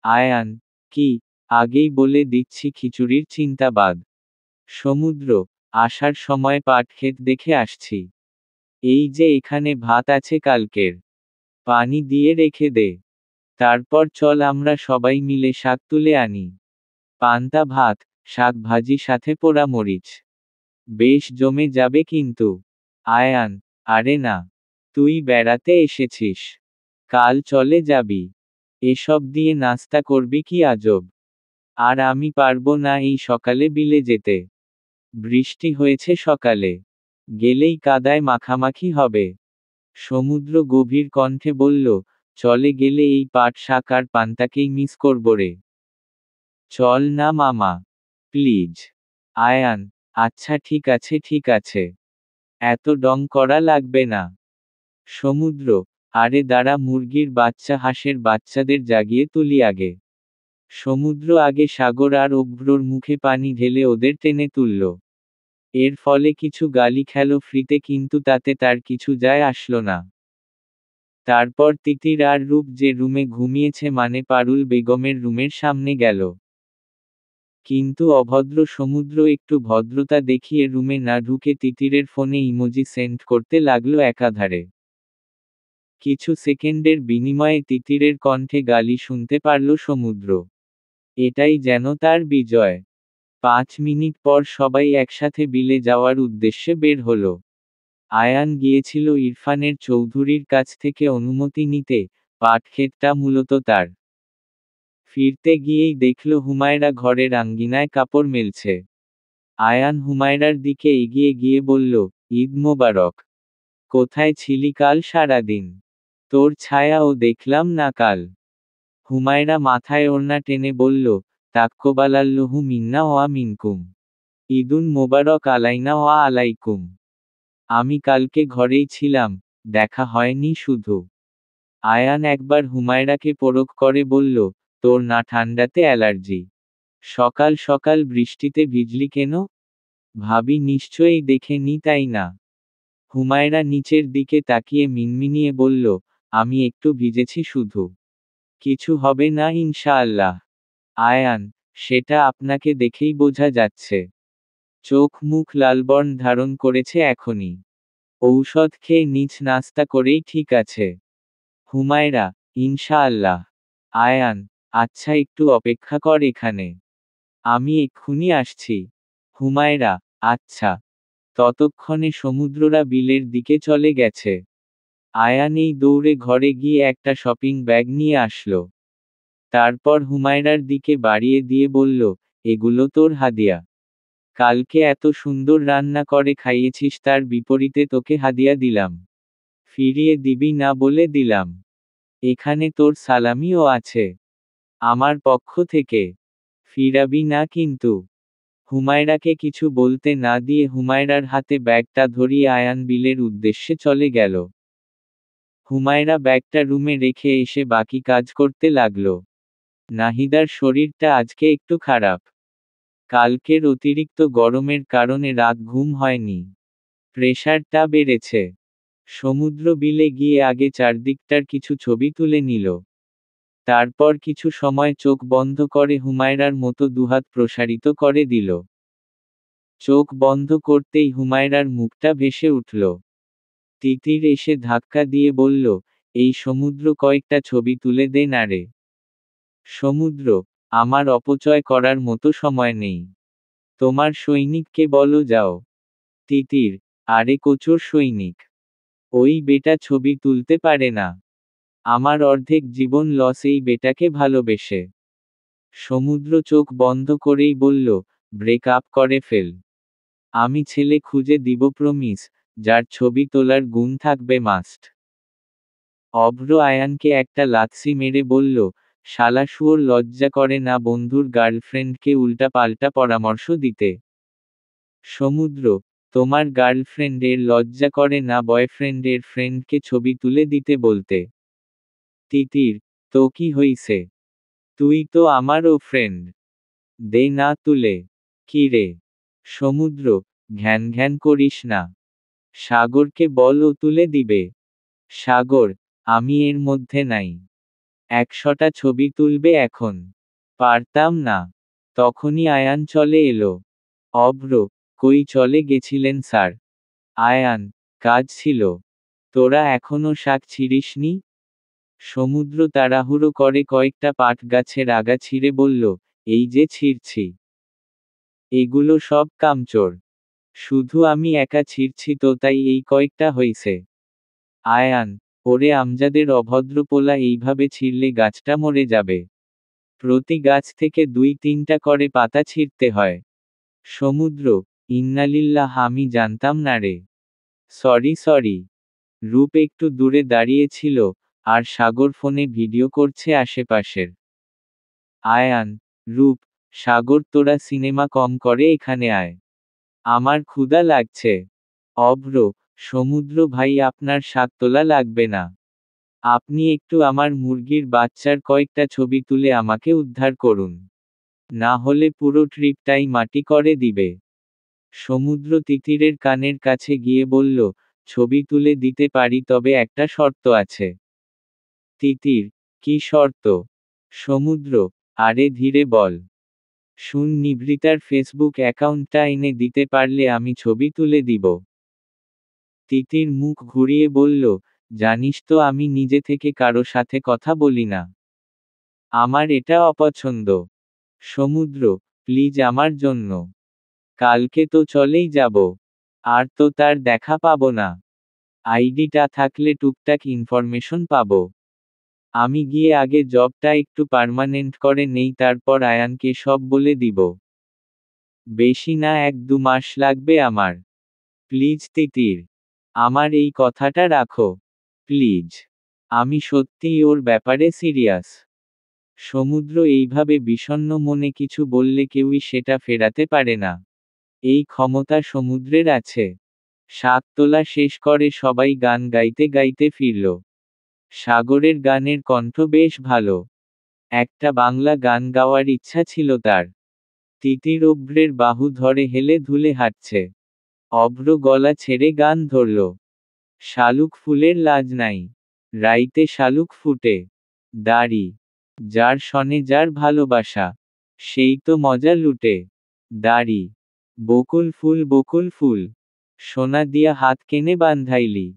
Speaker 1: আয়ান, কি? আগেই বলে দিচ্ছি খিচুড়ির চিন্তা বাদ। সমুদ্র, আসার সময় পাট ক্ষেত দেখে আসছি। এই যে এখানে ভাত আছে কালকের, পানি দিয়ে রেখে দে। তারপর চল আমরা সবাই মিলে শাক তুলে আনি। পান্তা ভাত, শাক ভাজি সাথে পোড়া মরিচ। বেশ জমে যাবে কিন্তু। আয়ান, আরে না। তুই বেড়াতে এসেছিস। কাল চলে যাবি। এসব দিয়ে নাস্তা করবি কি আজব? আর আমি পারবো না এই সকালে বিলে যেতে। বৃষ্টি হয়েছে সকালে। গেলেই কাদায় মাখামাখি হবে। সমুদ্র গভীর কণ্ঠে বলল, চলে গেলে এই পাট শাক আর পান্তাকেই মিস করবো রে। চল না মামা। প্লিজ। আয়ান, আচ্ছা ঠিক আছে ঠিক আছে। এত ডং করা লাগবে না। সমুদ্র, আরে দাঁড়া মুরগির বাচ্চা হাঁসের বাচ্চাদের জাগিয়ে তুলি আগে। সমুদ্র আগে সাগর আর অভ্রর মুখে পানি ঢেলে ওদের টেনে তুলল। এর ফলে কিছু গালি খেল ফ্রিতে কিন্তু তাতে তার কিছু যায় আসলো না। তারপর তিতির আর রূপ যে রুমে ঘুমিয়েছে মানে পারুল বেগমের রুমের সামনে গেল। কিন্তু অভদ্র সমুদ্র একটু ভদ্রতা দেখিয়ে রুমে না ঢুকে তিতিরের ফোনে ইমোজি সেন্ড করতে লাগলো একাধারে। কিছু সেকেন্ডের বিনিময়ে তিতিরের কণ্ঠে গালি শুনতে পারল সমুদ্র। এটাই যেন তার বিজয়। 5 মিনিট পর সবাই একসাথে বিলে যাওয়ার উদ্দেশ্যে বের হলো। আয়ান গিয়েছিল ইরফানের চৌধুরীর কাছ থেকে অনুমতি নিতে, পাট ক্ষেতটা মূলত তার। ফিরতে গিয়েই দেখল হুমায়রা ঘরের আঙ্গিনায় কাপড় মেলছে। আয়ান হুমায়রার দিকে এগিয়ে গিয়ে বলল, ঈদ মোবারক। কোথায় ছিলি কাল সারাদিন? তোর ছায়াও দেখলাম না কাল। হুমায়রা মাথায় ওড়না টেনে বলল, তাক্কবালাল্লাহু মিন্না ওয়া মিনকুম। ঈদুন মোবারক আলাইনা ওয়া আলাইকুম। আমি কালকে ঘরেই ছিলাম, দেখা হয়নি শুধু। আয়ান একবার হুমায়রাকে পরখ করে বলল, তোর না ঠান্ডাতে অ্যালার্জি? সকাল সকাল বৃষ্টিতে ভিজলি কেন? ভাবি নিশ্চয়ই দেখে নি তাই না? হুমায়রা নিচের দিকে তাকিয়ে মিনমিনিয়ে বলল, আমি একটু ভিজেছি শুধু। কিছু হবে না ইনশাআল্লাহ। আয়ান, সেটা আপনাকে দেখেই বোঝা যাচ্ছে। চোখ মুখ লালবর্ণ ধারণ করেছে এখনই। ঔষধ খেয়ে নিচ নাস্তা করেই ঠিক আছে। হুমায়রা, ইনশাআল্লাহ। আয়ান, আচ্ছা একটু অপেক্ষা কর এখানে। আমি এক্ষুনি আসছি। হুমায়রা, আচ্ছা। ততক্ষণে সমুদ্ররা বিলের দিকে চলে গেছে। আয়ান এই দৌড়ে ঘরে গিয়ে একটা শপিং ব্যাগ নিয়ে আসলো। তারপর হুমায়রার দিকে বাড়িয়ে দিয়ে বলল, এগুলো তোর হাদিয়া। কালকে এত সুন্দর রান্না করে খাইয়েছিস তার বিপরীতে তোকে হাদিয়া দিলাম। ফিরিয়ে দিবি না বলে দিলাম। এখানে তোর সালামিও আছে। আমার পক্ষ থেকে। ফিরাবি না কিন্তু। হুমায়রাকে কিছু বলতে না দিয়ে হুমায়রার হাতে ব্যাগটা ধরিয়ে আয়ান বিলের উদ্দেশ্যে চলে গেল। হুমায়রা ব্যাগটা রুমে রেখে এসে বাকি কাজ করতে লাগলো। নাহিদার শরীরটা আজকে একটু খারাপ। কালকের অতিরিক্ত গরমের কারণে রাত ঘুম হয়নি। প্রেশারটা বেড়েছে। সমুদ্র বিলে গিয়ে আগে চারদিকটার কিছু ছবি তুলে নিল। তারপর কিছু সময় চোখ বন্ধ করে হুমায়রার মতো দুহাত প্রসারিত করে দিল। চোখ বন্ধ করতেই হুমায়রার মুখটা ভেসে উঠল। তিতির এসে ধাক্কা দিয়ে বলল, এই সমুদ্র কয়েকটা ছবি তুলে দে না রে। সমুদ্র, আমার অপচয় করার মতো সময় নেই। তোমার সৈনিককে বলো যাও। তিতির, আরে কচুর সৈনিক। ওই বেটা ছবি তুলতে পারে না। আমার অর্ধেক জীবন লস এই বেটাকে ভালোবেসে। সমুদ্র চোখ বন্ধ করেই বলল, ব্রেক আপ করে ফেল। আমি ছেলে খুঁজে দিব প্রমিস, যার ছবি তোলার গুণ থাকবে মাস্ট। অভ্র আয়ানকে একটা লাথি মেরে বলল, শালা শুয়োর, লজ্জা করে না বন্ধুর গার্লফ্রেন্ডকে উল্টা পাল্টা পরামর্শ দিতে? সমুদ্র, তোমার গার্লফ্রেন্ডের লজ্জা করে না বয়ফ্রেন্ডের ফ্রেন্ডকে ছবি তুলে দিতে বলতে? তিতির, তো কি হইছে? তুই তো আমারও ফ্রেন্ড, দে না তুলে। কি রে? সমুদ্র, ঘ্যান ঘ্যান করিস না। সাগরকে বল ও তুলে দিবে। সাগর, আমি এর মধ্যে নাই। 100টা ছবি তুলবে এখন। পারতাম না। তখনই আয়ান চলে এলো। অভ্র, কই চলে গেছিলেন স্যার? আয়ান, কাজ ছিল। তোরা এখনো শাক ছিঁড়িসনি? সমুদ্র তাড়াহুড়ো করে কয়েকটা পাট গাছের আগা ছিঁড়ে বলল, এই যে ছিঁড়ছি। এগুলো সব কামচোর। শুধু আমি একা ছিঁড়ছি তো, তাই এই কয়েকটা হইছে। আয়ান, ওরে আমজাদের অভদ্র পোলা, এইভাবে ছিঁড়লে গাছটা মরে যাবে। প্রতি গাছ থেকে 2-3টা করে পাতা ছিঁড়তে হয়। সমুদ্র, ইন্নালিল্লাহ, আমি জানতাম না রে। সরি। রূপ একটু দূরে দাঁড়িয়েছিল, আর সাগর ফোনে ভিডিও করছে আশেপাশের। আয়ান, রূপ, সাগর, তোরা সিনেমা কম করে এখানে আয়। আমার ক্ষুধা লাগছে। অভ্র, সমুদ্র ভাই, আপনার শাক তোলা লাগবে না। আপনি একটু আমার মুরগির বাচ্চার কয়েকটা ছবি তুলে আমাকে উদ্ধার করুন। না হলে পুরো ট্রিপটাই মাটি করে দিবে। সমুদ্র তিতিরের কানের কাছে গিয়ে বলল, ছবি তুলে দিতে পারি, তবে একটা শর্ত আছে। তিতির, কি শর্ত? সমুদ্র, আরে ধীরে বল। শুন, নিভৃতার ফেসবুক অ্যাকাউন্টটা এনে দিতে পারলে আমি ছবি তুলে দিব। তিতির মুখ ঘুরিয়ে বলল, জানিস তো আমি নিজে থেকে কারো সাথে কথা বলি না। আমার এটা অপছন্দ। সমুদ্র, প্লিজ আমার জন্য। কালকে তো চলেই যাব। আর তো তার দেখা পাবো না। আইডিটা থাকলে টুকটাক ইনফরমেশন পাবো। আমি গিয়ে আগে জবটা একটু পার্মানেন্ট করে নেই, তারপর আয়ানকে সব বলে দিব। বেশি না, 1-2 মাস লাগবে আমার। প্লিজ তিতির, আমার এই কথাটা রাখো। প্লিজ। আমি সত্যিই ওর ব্যাপারে সিরিয়াস। সমুদ্র এইভাবে বিষণ্ণ মনে কিছু বললে কেউই সেটা ফেরাতে পারে না। এই ক্ষমতা সমুদ্রের আছে। শাক তোলা শেষ করে সবাই গান গাইতে গাইতে ফিরল। সাগরের গানের কণ্ঠ বেশ ভালো। একটা বাংলা গান গাওয়ার ইচ্ছা ছিল তার। তিতির অভ্রের বাহু ধরে হেলে ধুলে হাঁটছে। অভ্র গলা ছেড়ে গান ধরল। শালুক ফুলের লাজ নাই, রাইতে শালুক ফুটে। দাড়ি, যার সনে যার ভালোবাসা, সেই তো মজা লুটে। দাড়ি, বকুল ফুল, সোনা দিয়া হাত কেনে বান্ধাইলি।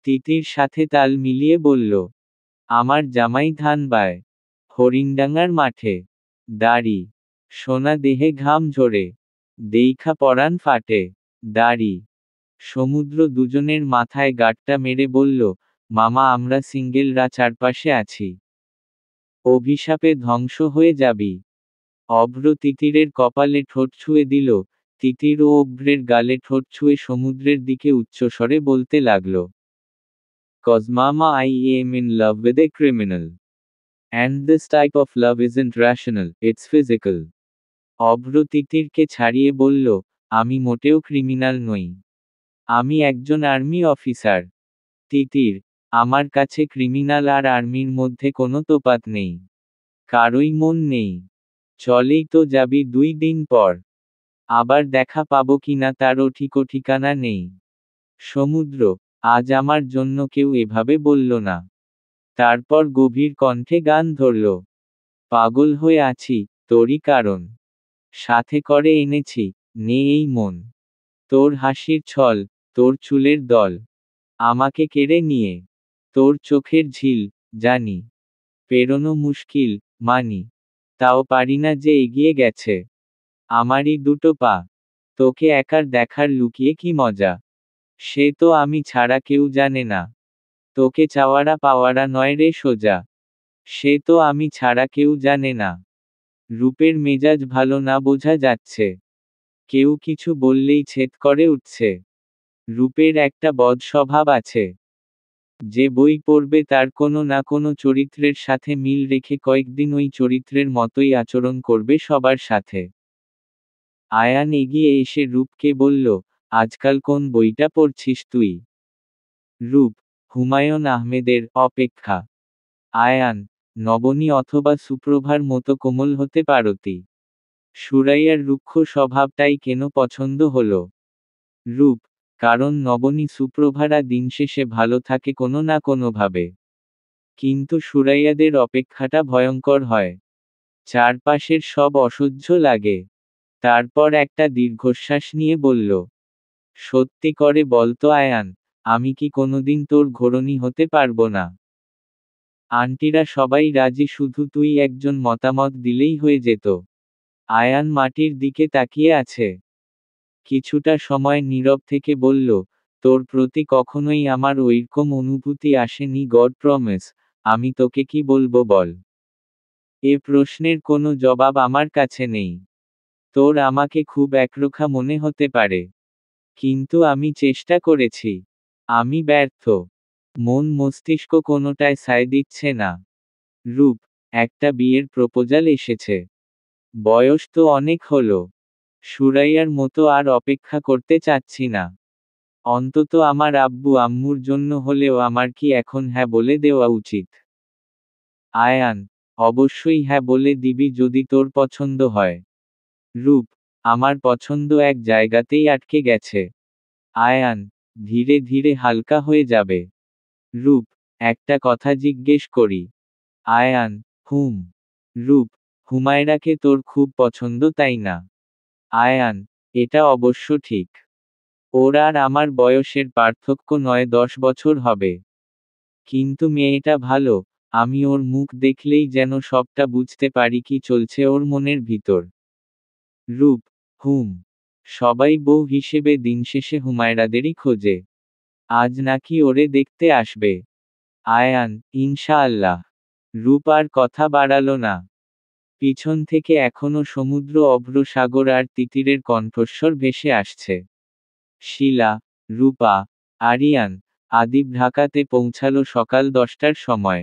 Speaker 1: তিতির সাথে তাল মিলিয়ে বলল, আমার জামাই ধান বায় হরিণডাঙ্গার মাঠে। দাড়ি, সোনা দেহে ঘাম ঝরে, দেইখা পরাণ ফাটে। দাড়ি। সমুদ্র দুজনের মাথায় গাঁটটা মেরে বলল, মামা, আমরা সিঙ্গেলরা চারপাশে আছি। অভিশাপে ধ্বংস হয়ে যাবি। অভ্র তিতিরের কপালে ঠোঁট ছুঁয়ে দিল। তিতির ও অভ্রের গালে ঠোঁট ছুঁয়ে সমুদ্রের দিকে উচ্চস্বরে বলতে লাগল, Cause mama, I am in love with a criminal. And this type of love isn't rational, it's physical. অভ্র তিতিরকে ছাড়িয়ে বলল, আমি মোটেও ক্রিমিনাল নই। আমি একজন আর্মি অফিসার। তিতির, আমার কাছে ক্রিমিনাল আর আর্মির মধ্যে কোনো তফাৎ নেই। কারোই মন নেই। চলেই তো যাবি 2 দিন পর। আবার দেখা পাবো কিনা তারও ঠিকানা নেই। সমুদ্র, আজ আমার জন্য কেউ এভাবে বলল না। তারপর গভীর কণ্ঠে গান ধরল, পাগল হয়ে আছি তোরই কারণ। সাথে করে এনেছি, নে এই মন। তোর হাসির ছল, তোর চুলের দল, আমাকে কেড়ে নিয়ে। তোর চোখের ঝিল, জানি পেরোনো মুশকিল, মানি। তাও পারি না যে এগিয়ে গেছে আমারই দুটো পা। তোকে একার দেখার লুকিয়ে কি মজা, সে তো আমি ছাড়া কেউ জানে না। তোকে চাওয়ারা পাওয়ারা নয় রে সোজা, সে তো আমি ছাড়া কেউ জানে না। রূপের মেজাজ ভালো না বোঝা যাচ্ছে। কেউ কিছু বললেই ছেদ করে উঠছে। রূপের একটা বদ স্বভাব আছে। যে বই পড়বে তার কোনো না কোনো চরিত্রের সাথে মিল রেখে কয়েকদিন ওই চরিত্রের মতোই আচরণ করবে সবার সাথে। আয়ান এগিয়ে এসে রূপকে বলল, আজকাল কোন বইটা পড়ছিস তুই? রূপ, হুমায়ুন আহমেদের অপেক্ষা। আয়ান, নবনী অথবা সুপ্রভার মতো কোমল হতে পারতি। সুরাইয়ার রুক্ষ স্বভাবটাই কেন পছন্দ হলো? রূপ, কারণ নবনী সুপ্রভারা দিনশেষে ভালো থাকে কোনো না কোনোভাবে। কিন্তু সুরাইয়াদের অপেক্ষাটা ভয়ঙ্কর হয়। চারপাশের সব অসহ্য লাগে। তারপর একটা দীর্ঘশ্বাস নিয়ে বলল, সত্যি করে বলতো আয়ান, আমি কি কোনোদিন তোর ঘোড়নি হতে পারবো না? আন্টিরা সবাই রাজি, শুধু তুই একজন মতামত দিলেই হয়ে যেত। আয়ান মাটির দিকে তাকিয়ে আছে। কিছুটা সময় নীরব থেকে বলল, তোর প্রতি কখনোই আমার ওইরকম অনুভূতি আসেনি, গড প্রমিস। আমি তোকে কি বলবো বল? এ প্রশ্নের কোনো জবাব আমার কাছে নেই। তোর আমাকে খুব একরোখা মনে হতে পারে। কিন্তু আমি চেষ্টা করেছি। আমি ব্যর্থ। মন মস্তিষ্ক কোনোটায় সায় দিচ্ছে না। রূপ, একটা বিয়ের প্রপোজাল এসেছে। বয়স তো অনেক হলো। সুরাইয়ার মতো আর অপেক্ষা করতে চাচ্ছি না। অন্তত আমার আব্বু আম্মুর জন্য হলেও আমার কি এখন হ্যাঁ বলে দেওয়া উচিত? আয়ান, অবশ্যই হ্যাঁ বলে দিবি যদি তোর পছন্দ হয়। রূপ, আমার পছন্দ এক জায়গাতেই আটকে গেছে। আয়ান, ধীরে ধীরে হালকা হয়ে যাবে। রূপ, একটা কথা জিজ্ঞেস করি? আয়ান, হুম। রূপ, হুমায়রাকে তোর খুব পছন্দ তাই না? আয়ান, এটা অবশ্য ঠিক। ওর আর আমার বয়সের পার্থক্য 9-10 বছর হবে। কিন্তু মেয়েটা ভালো। আমি ওর মুখ দেখলেই যেন সবটা বুঝতে পারি কি চলছে ওর মনের ভিতর। রূপ, হুম। সবাই বউ হিসেবে দিনশেষে হুমায়রাদেরই খোঁজে। আজ নাকি ওরে দেখতে আসবে। আয়ান, ইনশাআল্লাহ। রূপ আর কথা বাড়ালো না। পিছন থেকে এখনো সমুদ্র, অভ্র সাগর আর তিতিরের কণ্ঠস্বর ভেসে আসছে। শিলা, রূপা, আরিয়ান, আদিব ঢাকাতে পৌঁছালো সকাল 10টার সময়।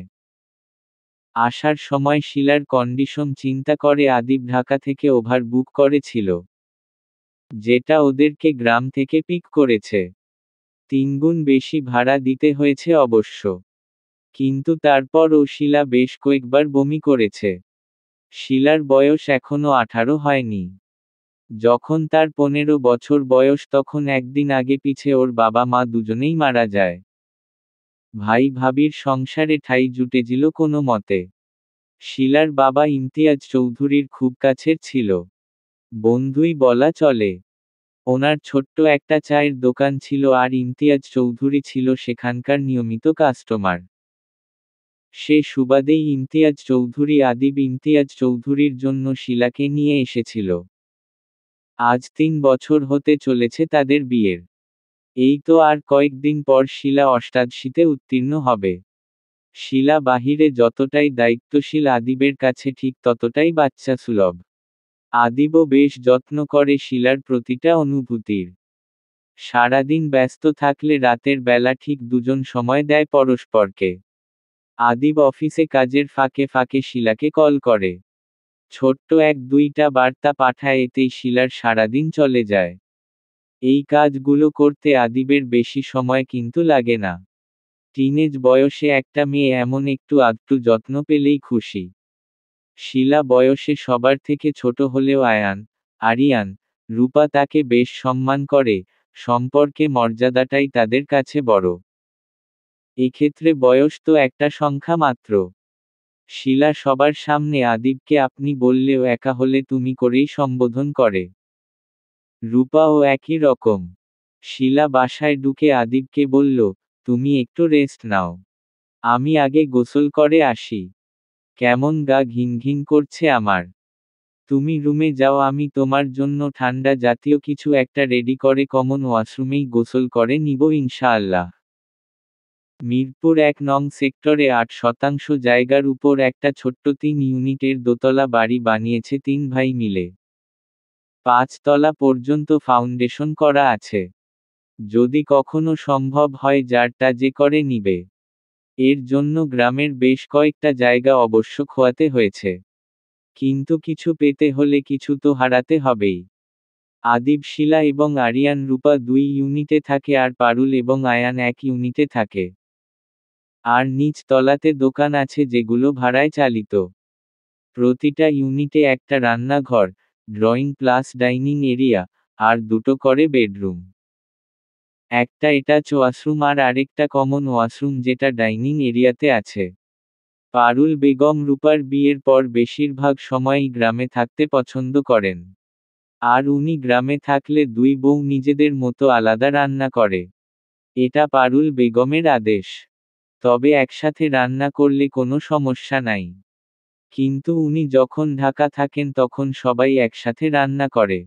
Speaker 1: আসার সময় শিলার কন্ডিশন চিন্তা করে আদিব ঢাকা থেকে ওভার বুক করেছিল। যেটা ওদেরকে গ্রাম থেকে পিক করেছে। 3 গুণ বেশি ভাড়া দিতে হয়েছে অবশ্য। কিন্তু তারপরও শিলা বেশ কয়েকবার বমি করেছে। শিলার বয়স এখনো 18 হয়নি। যখন তার 15 বছর বয়স তখন একদিন আগে পিছে ওর বাবা মা দুজনেই মারা যায়। ভাই ভাবির সংসারে ঠাঁই জুটেছিল কোনো মতে। শিলার বাবা ইমতিয়াজ চৌধুরীর খুব কাছের ছিল। বন্ধুই বলা চলে। ওনার ছোট্ট একটা চায়ের দোকান ছিল আর ইমতিয়াজ চৌধুরী ছিল সেখানকার নিয়মিত কাস্টমার। সে সুবাদেই ইমতিয়াজ চৌধুরী আদিব ইমতিয়াজ চৌধুরীর জন্য শিলাকে নিয়ে এসেছিল। আজ 3 বছর হতে চলেছে তাদের বিয়ের। এই তো আর কয়েকদিন পর শিলা অষ্টাদশীতে উত্তীর্ণ হবে। শিলা বাহিরে যতটাই দায়িত্বশীল আদিবের কাছে ঠিক ততটাই বাচ্চাসুলভ। আদিবও বেশ যত্ন করে শিলার প্রতিটা অনুভূতির। সারাদিন ব্যস্ত থাকলে রাতের বেলা ঠিক দুজন সময় দেয় পরস্পরকে। আদিব অফিসে কাজের ফাঁকে ফাঁকে শিলাকে কল করে। ছোট্ট 1-2টা বার্তা পাঠায়, এতেই শিলার সারাদিন চলে যায়। এই কাজগুলো করতে আদিবের বেশি সময় কিন্তু লাগে না। টিনেজ বয়সে একটা মেয়ে এমন একটু আধটু যত্ন পেলেই খুশি। শিলা বয়সে সবার থেকে ছোট হলেও আয়ান, আরিয়ান, রূপা তাকে বেশ সম্মান করে, সম্পর্কে মর্যাদাটাই তাদের কাছে বড়। এক্ষেত্রে বয়স তো একটা সংখ্যা মাত্র। শিলা সবার সামনে আদিবকে আপনি বললেও একা হলে তুমি করেই সম্বোধন করে। রূপাও একই রকম। শিলা বাসায় ঢুকে আদিবকে বলল, তুমি একটু রেস্ট নাও। আমি আগে গোসল করে আসি। কেমন গা ঘিন ঘিন করছে আমার। তুমি রুমে যাও, আমি তোমার জন্য ঠান্ডা জাতীয় কিছু একটা রেডি করে কমন ওয়াশরুমেই গোসল করে নিব ইনশাআল্লাহ। মিরপুর 1 নং সেক্টরে 8% জায়গার উপর একটা ছোট্ট 3 ইউনিটের দোতলা বাড়ি বানিয়েছে 3 ভাই মিলে। 5 তলা পর্যন্ত ফাউন্ডেশন করা আছে। যদি কখনো সম্ভব হয় যারটা যে করে নিবে। এর জন্য গ্রামের বেশ কয়েকটা জায়গা অবশ্য খোয়াতে হয়েছে। কিন্তু কিছু পেতে হলে কিছু তো হারাতে হবেই। আদিব শিলা এবং আরিয়ান রূপা 2 ইউনিটে থাকে আর পারুল এবং আয়ান 1 ইউনিটে থাকে। আর নিচ তলাতে দোকান আছে যেগুলো ভাড়ায় চালিত। প্রতিটা ইউনিটে একটা রান্নাঘর, ড্রয়িং প্লাস ডাইনিং এরিয়া, আর 2টো করে বেডরুম। একটা অ্যাটাচ ওয়াশরুম আর আরেকটা কমন ওয়াশরুম যেটা ডাইনিং এরিয়াতে আছে। পারুল বেগম রূপার বিয়ের পর বেশিরভাগ সময়ই গ্রামে থাকতে পছন্দ করেন। আর উনি গ্রামে থাকলে 2 বউ নিজেদের মতো আলাদা রান্না করে। এটা পারুল বেগমের আদেশ। তবে একসাথে রান্না করলে কোনো সমস্যা নাই। কিন্তু উনি যখন ঢাকা থাকেন তখন সবাই একসাথে রান্না করে।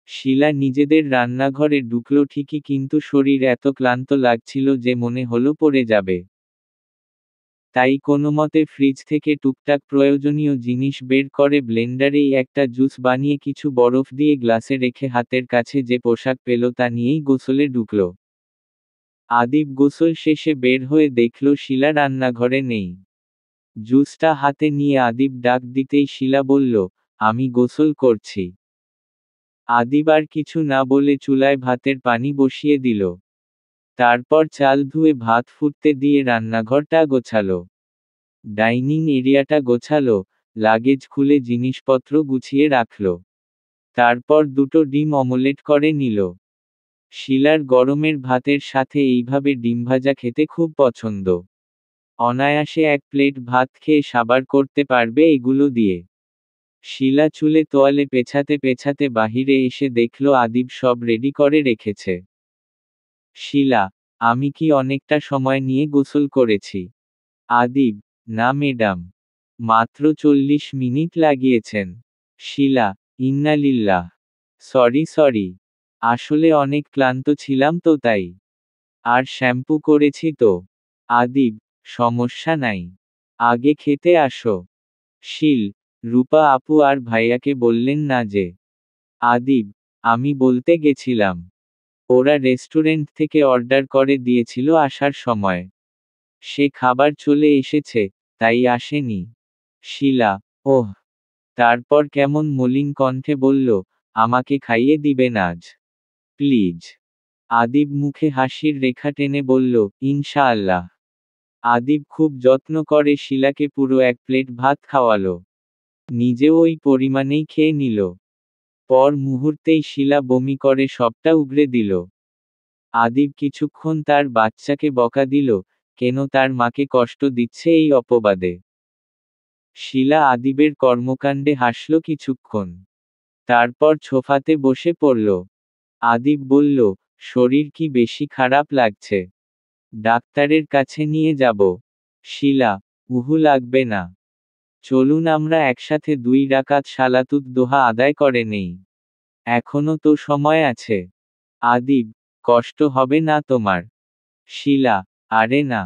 Speaker 1: শিলা নিজেদের রান্নাঘরে ঢুকলো ঠিকই কিন্তু শরীর এত ক্লান্ত লাগছিল যে মনে হলো পড়ে যাবে। তাই কোনোমতে ফ্রিজ থেকে টুকটাক প্রয়োজনীয় জিনিস বের করে ব্লেন্ডারেই একটা জুস বানিয়ে কিছু বরফ দিয়ে গ্লাসে রেখে হাতের কাছে যে পোশাক পেল তা নিয়েই গোসলে ঢুকল। আদিব গোসল শেষে বের হয়ে দেখল শিলা রান্নাঘরে নেই। জুসটা হাতে নিয়ে আদিব ডাক দিতেই শিলা বলল, আমি গোসল করছি। আদিব আর কিছু না বলে চুলায় ভাতের পানি বসিয়ে দিল। তারপর চাল ধুয়ে ভাত ফুটতে দিয়ে রান্নাঘরটা গোছালো। ডাইনিং এরিয়াটা গোছালো, লাগেজ খুলে জিনিসপত্র গুছিয়ে রাখল। তারপর 2টো ডিম অমলেট করে নিল। শিলার গরমের ভাতের সাথে এইভাবে ডিম ভাজা খেতে খুব পছন্দ। অনায়াসে 1 প্লেট ভাত খেয়ে সাবার করতে পারবে এগুলো দিয়ে। শিলা চুলে তোয়ালে পেছাতে পেছাতে বাহিরে এসে দেখল আদিব সব রেডি করে রেখেছে। শিলা, আমি কি অনেকটা সময় নিয়ে গোসল করেছি? আদিব, না ম্যাডাম। মাত্র 40 মিনিট লাগিয়েছেন। শিলা, ইন্নালিল্লাহ। সরি। আসলে অনেক ক্লান্ত ছিলাম তো তাই। আর শ্যাম্পু করেছি তো। আদিব, সমস্যা নাই। আগে খেতে আসো। শিল, রূপা আপু আর ভাইয়াকে বললেন না যে? আদিব, আমি বলতে গেছিলাম। ওরা রেস্টুরেন্ট থেকে অর্ডার করে দিয়েছিল আসার সময়। সে খাবার চলে এসেছে, তাই আসেনি। শিলা, ওহ। তারপর কেমন মলিন কণ্ঠে বলল, আমাকে খাইয়ে দিবেন আজ? প্লিজ। আদিব মুখে হাসির রেখা টেনে বলল, ইনশাআল্লাহ। আদিব খুব যত্ন করে শিলাকে পুরো 1 প্লেট ভাত খাওয়ালো। নিজেও ওই পরিমাণেই খেয়ে নিল। পর মুহূর্তেই শিলা বমি করে সবটা উগরে দিল। আদিব কিছুক্ষণ তার বাচ্চাকে বকা দিল, কেন তার মাকে কষ্ট দিচ্ছে এই অপবাদে। শিলা আদিবের কর্মকাণ্ডে হাসল কিছুক্ষণ। তারপর সোফাতে বসে পড়ল। আদিব বলল, শরীর কি বেশি খারাপ লাগছে? ডাক্তারের কাছে নিয়ে যাব? শিলা, লাগবে না। চলুন আমরা একসাথে 2 রাকাত সালাতুত দোহা আদায় করে নেই। এখনো তো সময় আছে। আদিব, কষ্ট হবে না তোমার? শিলা, আরে না।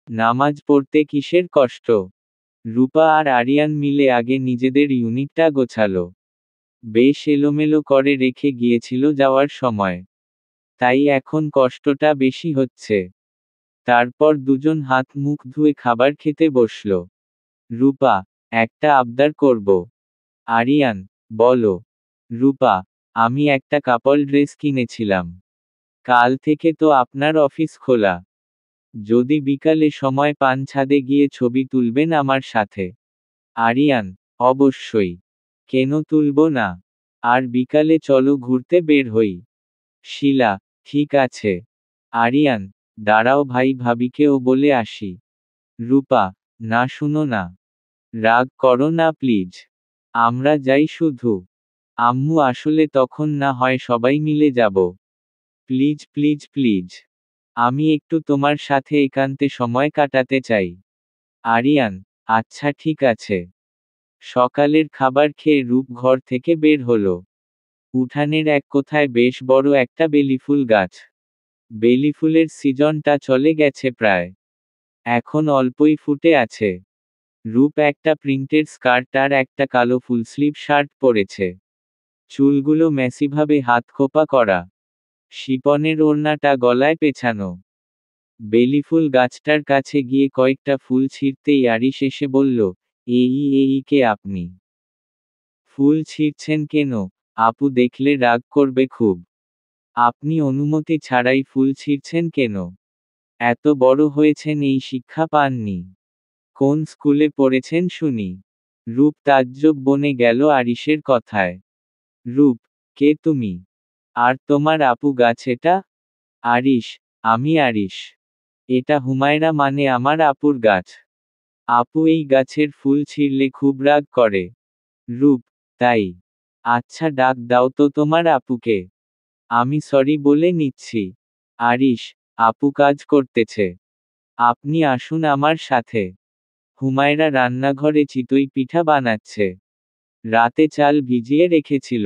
Speaker 1: নামাজ পড়তে কিসের কষ্ট? রূপা আর আরিয়ান মিলে আগে নিজেদের ইউনিটটা গোছালো। বেশ এলোমেলো করে রেখে গিয়েছিল যাওয়ার সময়। তাই এখন কষ্টটা বেশি হচ্ছে। তারপর দুজন হাত মুখ ধুয়ে খাবার খেতে বসল। রূপা, একটা আবদার করব। আরিয়ান, বলো। রূপা, আমি একটা কাপল ড্রেস কিনেছিলাম। কাল থেকে তো আপনার অফিস খোলা। যদি বিকালে সময় পান ছাদে গিয়ে ছবি তুলবেন আমার সাথে। আরিয়ান, অবশ্যই। কেন তুলব না? আর বিকালে চলো ঘুরতে বের হই। শিলা, ঠিক আছে। আরিয়ান, দাঁড়াও ভাই ভাবিকেও বলে আসি। রূপা, না শুনো না। রাগ করো না প্লিজ। আমরা যাই শুধু। আম্মু আসলে তখন না হয় সবাই মিলে যাব। প্লিজ। আমি একটু তোমার সাথে একান্তে সময় কাটাতে চাই। আরিয়ান, আচ্ছা ঠিক আছে। সকালের খাবার খেয়ে রূপ ঘর থেকে বের হলো। উঠানের এক কোথায় বেশ বড় একটা বেলিফুল গাছ। বেলিফুলের সিজনটা চলে গেছে প্রায়। এখন অল্পই ফুটে আছে। রূপ একটা প্রিন্টেড স্কার্ট আর একটা কালো ফুলস্লিভ শার্ট পরেছে। চুলগুলো ম্যাসিভাবে হাতখোপা করা। শিপনের ওড়নাটা গলায় পেঁচানো। বেলিফুল গাছটার কাছে গিয়ে কয়েকটা ফুল ছিঁড়তেই আরিশ এসে বলল, এই কে আপনি? ফুল ছিঁড়ছেন কেন? আপু দেখলে রাগ করবে খুব। আপনি অনুমতি ছাড়াই ফুল ছিঁড়ছেন কেন? এত বড় হয়েছেন এই শিক্ষা পাননি। কোন স্কুলে পড়েছেন শুনি? রূপ তাজ্জব বনে গেল আরিশের কথায়। রূপ, কে তুমি? আর তোমার আপু গাছ এটা? আরিশ, আমি আরিশ। এটা হুমায়রা মানে আমার আপুর গাছ। আপু এই গাছের ফুল ছিঁড়লে খুব রাগ করে। রূপ, তাই? আচ্ছা ডাক দাও তো তোমার আপুকে। আমি সরি বলে নিচ্ছি। আরিশ, আপু কাজ করতেছে। আপনি আসুন আমার সাথে। হুমায়রা রান্নাঘরে চিতই পিঠা বানাচ্ছে। রাতে চাল ভিজিয়ে রেখেছিল।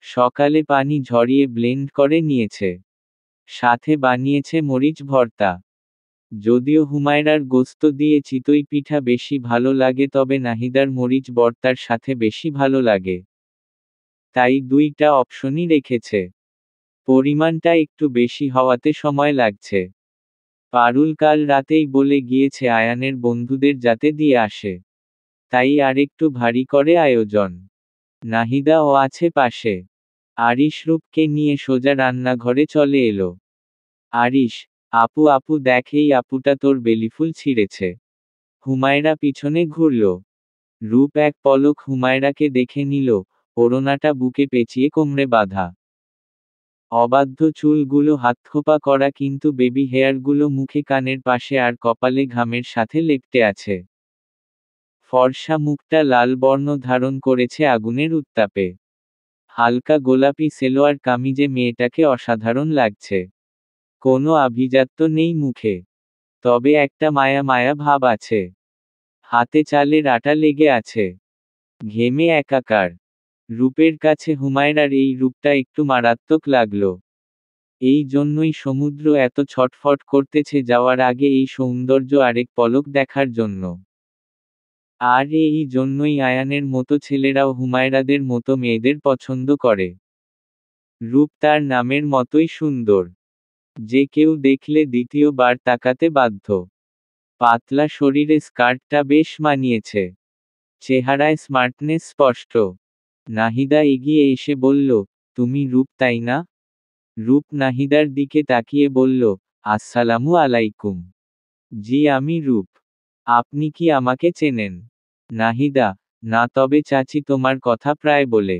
Speaker 1: সকালে পানি ঝরিয়ে ব্লেন্ড করে নিয়েছে। সাথে বানিয়েছে মরিচ ভর্তা। যদিও হুমায়রার গোস্ত দিয়ে চিতই পিঠা বেশি ভালো লাগে, তবে নাহিদার মরিচ ভর্তার সাথে বেশি ভালো লাগে। তাই দুইটা অপশনই রেখেছে। পরিমাণটা একটু বেশি হওয়াতে সময় লাগছে। পারুল কাল রাতেই বলে গিয়েছে আয়ানের বন্ধুদের যাতে দিয়ে আসে। তাই আরেকটু ভারী করে আয়োজন। নাহিদাও আছে পাশে। আরিশ রূপকে নিয়ে সোজা রান্নাঘরে চলে এলো। আরিশ, আপু দেখ এই আপুটা তোর বেলিফুল ছিঁড়েছে। হুমায়রা পিছনে ঘুরল। রূপ এক পলক হুমায়রাকে দেখে নিল, ওড়নাটা বুকে পেঁচিয়ে কোমরে বাঁধা। অবাধ্য চুলগুলো হাতখোপা করা, কিন্তু বেবি হেয়ারগুলো মুখে কানের পাশে আর কপালে ঘামের সাথে লেপ্টে আছে। ফর্সা মুখটা লাল বর্ণ ধারণ করেছে আগুনের উত্তাপে। হালকা গোলাপি সেলোয়ার কামিজে মেয়েটাকে অসাধারণ লাগছে। কোনো আভিজাত্য নেই মুখে। তবে একটা মায়া মায়া ভাব আছে। হাতে চালের আটা লেগে আছে। ঘেমে একাকার। রূপের কাছে হুমায়রার এই রূপটা একটু মারাত্মক লাগলো। এই জন্যই সমুদ্র এত ছটফট করতেছে যাওয়ার আগে এই সৌন্দর্য আরেক পলক দেখার জন্য। আর এই জন্যই আয়ানের মতো ছেলেরাও হুমায়রাদের মতো মেয়েদের পছন্দ করে। রূপ তার নামের মতোই সুন্দর। যে কেউ দেখলে দ্বিতীয়বার তাকাতে বাধ্য। পাতলা শরীরে স্কার্টটা বেশ মানিয়েছে। চেহারায় স্মার্টনেস স্পষ্ট। নাহিদা এগিয়ে এসে বলল, তুমি রূপ তাই না? রূপ নাহিদার দিকে তাকিয়ে বলল, আসসালামু আলাইকুম। জি আমি রূপ। আপনি কি আমাকে চেনেন? নাহিদা, না তবে চাচি তোমার কথা প্রায় বলে।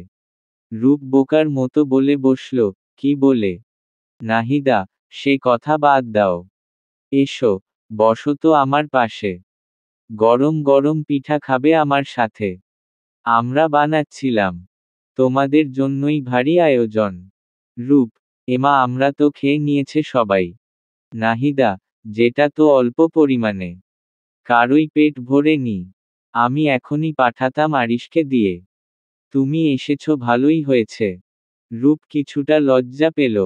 Speaker 1: রূপ বোকার মতো বলে বসল, কি বলে? নাহিদা, সে কথা বাদ দাও। এসো, বসো তো আমার পাশে। গরম গরম পিঠা খাবে আমার সাথে। আমরা বানাচ্ছিলাম। তোমাদের জন্যই ভারী আয়োজন। রূপ, এমা আমরা তো খেয়ে নিয়েছে সবাই। নাহিদা, যেটা তো অল্প পরিমাণে। কারোই পেট ভরে নি। আমি এখনই পাঠাতাম আরিশকে দিয়ে। তুমি এসেছো ভালোই হয়েছে। রূপ কিছুটা লজ্জা পেল।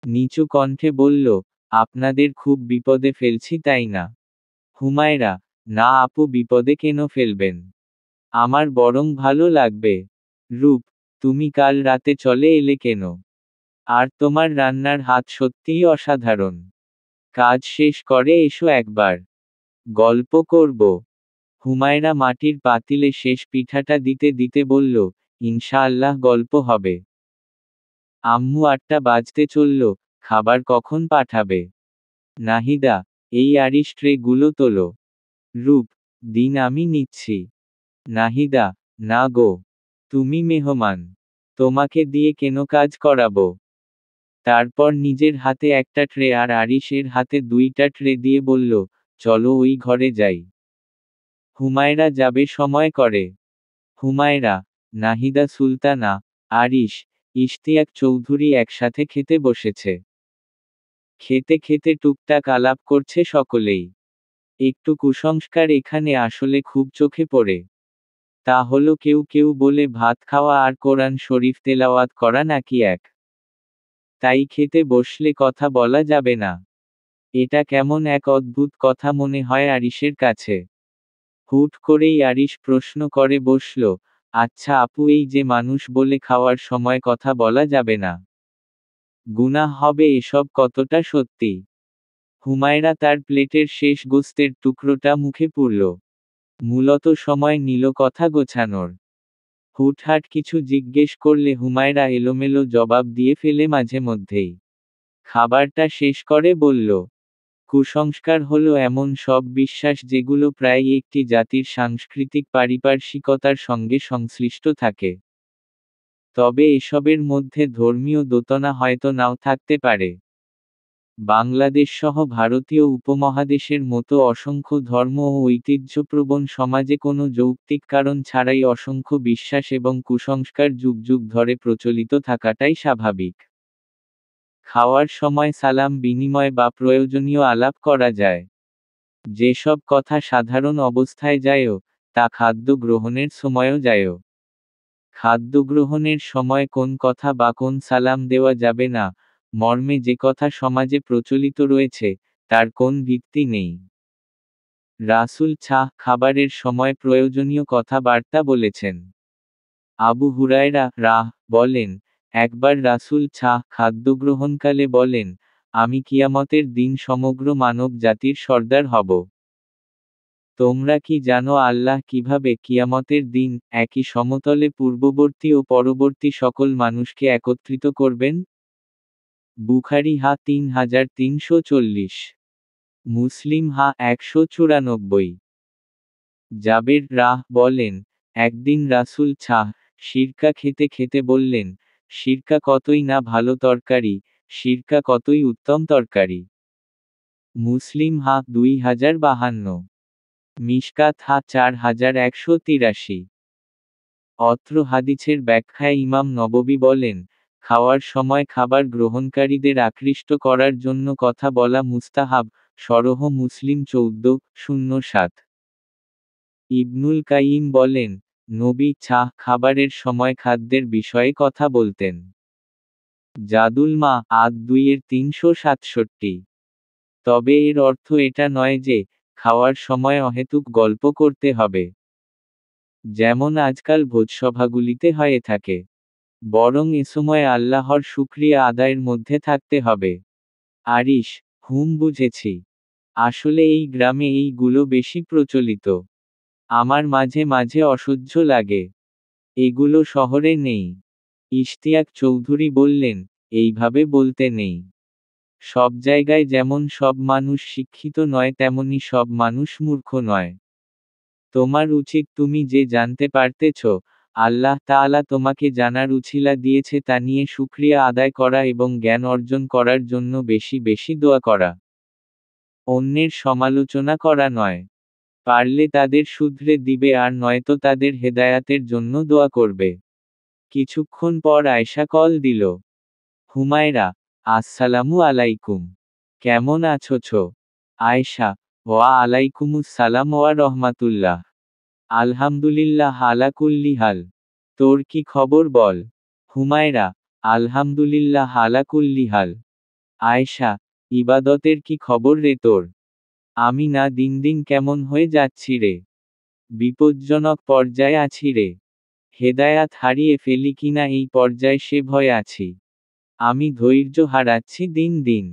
Speaker 1: নিচু কণ্ঠে বলল, আপনাদের খুব বিপদে ফেলছি তাই না? হুমায়রা, না আপু বিপদে কেন ফেলবেন? আমার বরং ভালো লাগবে। রূপ, তুমি কাল রাতে চলে এলে কেন? আর তোমার রান্নার হাত সত্যিই অসাধারণ। কাজ শেষ করে এসো একবার। গল্প করব। হুমায়রা মাটির পাতিলে শেষ পিঠাটা দিতে দিতে বলল, ইনশাআল্লাহ গল্প হবে। আম্মু ৮টা বাজতে চলল, খাবার কখন পাঠাবে? নাহিদা, এই আরিশ ট্রে গুলো তোলো। রূপ, দিন আমি নিচ্ছি। নাহিদা, না গো। তুমি মেহমান। তোমাকে দিয়ে কেন কাজ করাবো? তারপর নিজের হাতে একটা ট্রে আর আরিশের হাতে 2টা ট্রে দিয়ে বলল, চলো ওই ঘরে যাই। হুমায়রা যাবে সময় করে। হুমায়রা, নাহিদা সুলতানা, আরিশ, ইশতিয়াক চৌধুরী একসাথে খেতে বসেছে। খেতে খেতে টুকটাক আলাপ করছে সকলেই। একটু কুসংস্কার এখানে আসলে খুব চোখে পড়ে। তা হলো কেউ কেউ বলে ভাত খাওয়া আর কোরআন শরীফ তেলাওয়াত করা নাকি এক। তাই খেতে বসলে কথা বলা যাবে না। এটা কেমন এক অদ্ভুত কথা মনে হয় আরিশের কাছে। হুট করেই আরিশ প্রশ্ন করে বসল, আচ্ছা আপু, এই যে মানুষ বলে খাওয়ার সময় কথা বলা যাবে না, গুনাহ হবে, এসব কতটা সত্যি? হুমায়রা তার প্লেটের শেষ গোস্তের টুকরোটা মুখে পুরল। মূলত সময় নিল কথা গোছানোর। হুটহাট কিছু জিজ্ঞেস করলে হুমায়রা এলোমেলো জবাব দিয়ে ফেলে মাঝে মধ্যেই। খাবারটা শেষ করে বলল, কুসংস্কার হলো এমন সব বিশ্বাস যেগুলো প্রায়ই একটি জাতির সাংস্কৃতিক পারিপার্শ্বিকতার সঙ্গে সংশ্লিষ্ট থাকে। তবে এসবের মধ্যে ধর্মীয় দোতনা হয়তো নাও থাকতে পারে। বাংলাদেশসহ ভারতীয় উপমহাদেশের মতো অসংখ্য ধর্ম ও ঐতিহ্যপ্রবণ সমাজে কোনো যৌক্তিক কারণ ছাড়াই অসংখ্য বিশ্বাস এবং কুসংস্কার যুগ যুগ ধরে প্রচলিত থাকাটাই স্বাভাবিক। খাওয়ার সময় সালাম বিনিময় বা প্রয়োজনীয় আলাপ করা যায়। যেসব কথা সাধারণ অবস্থায় যায়ও, তা খাদ্য গ্রহণের সময়ও যায়ও। খাদ্য গ্রহণের সময় কোন কথা বা কোন সালাম দেওয়া যাবে না, মর্মে যে কথা সমাজে প্রচলিত রয়েছে, তার কোন ভিত্তি নেই। রাসূল খাবারের সময় প্রয়োজনীয় কথাবার্তা বলেছেন। আবু হুরায়রা বলেন, একবার রাসূল খাদ্য গ্রহণকালে বলেন, আমি কিয়ামতের দিন সমগ্র মানব জাতির সর্দার হব। তোমরা কি জানো আল্লাহ কিভাবে কিয়ামতের দিন একই সমতলে পূর্ববর্তী ও পরবর্তী সকল মানুষকে একত্রিত করবেন? বুখারী 3340, মুসলিম 194। জাবের বলেন, একদিন রাসূল সিরকা খেতে খেতে বললেন, সিরকা কতই না ভালো তরকারি, সিরকা কতই উত্তম তরকারি। মুসলিম 2052, মিশকাত 4183। অত্র হাদিসের ব্যাখ্যায় ইমাম নববী বলেন, খাওয়ার সময় খাবার গ্রহণকারীদের আকৃষ্ট করার জন্য কথা বলা মুস্তাহাব, সরহ মুসলিম 1407। ইবনুল কাইয়িম বলেন, নবী খাবারের সময় খাদ্যের বিষয়ে কথা বলতেন। জাদুল আদ 2-367। তবে এর অর্থ এটা নয় যে, খাওয়ার সময় অহেতুক গল্প করতে হবে, যেমন আজকাল ভোজসভাগুলিতে হয়ে থাকে। বরং এ সময় আল্লাহর শুকরিয়া আদায়ের মধ্যে থাকতে হবে। আরিশ, বুঝেছি। আসলে এই গ্রামে এইগুলো বেশি প্রচলিত। আমার মাঝে মাঝে অসহ্য লাগে। এগুলো শহরে নেই। ইশতিয়াক চৌধুরী বললেন, এইভাবে বলতে নেই। সব জায়গায় যেমন সব মানুষ শিক্ষিত নয় তেমনি সব মানুষ মূর্খ নয়। তোমার উচিত তুমি যে জানতে পারতেছ, আল্লাহ তাআলা তোমাকে জানার উছিলা দিয়েছে তা নিয়ে শুকরিয়া আদায় করা এবং জ্ঞান অর্জন করার জন্য বেশি বেশি দোয়া করা। অন্যের সমালোচনা করা নয়। পারলে তাদের শুধরে দিবে আর নয়তো তাদের হেদায়াতের জন্য দোয়া করবে। কিছুক্ষণ পর আয়শা কল দিল। হুমায়রা, আসসালামু আলাইকুম। কেমন আছো? আয়শা, ওয়া আলাইকুমুস সালাম ওয়া রহমাতুল্লাহ। আলহামদুলিল্লাহ আলা কুল্লি হাল। তোর কি খবর বল? হুমায়রা, আলহামদুলিল্লাহ আলা কুল্লি হাল। আয়শা, ইবাদতের কি খবর রে তোর? আমি না দিন দিন কেমন হয়ে যাচ্ছি রে। বিপজ্জনক পর্যায়ে আছি রে। হেদায়াত হারিয়ে ফেলি কিনা এই পর্যায়ে সে ভয়ে আছি। আমি ধৈর্য হারাচ্ছি দিন দিন।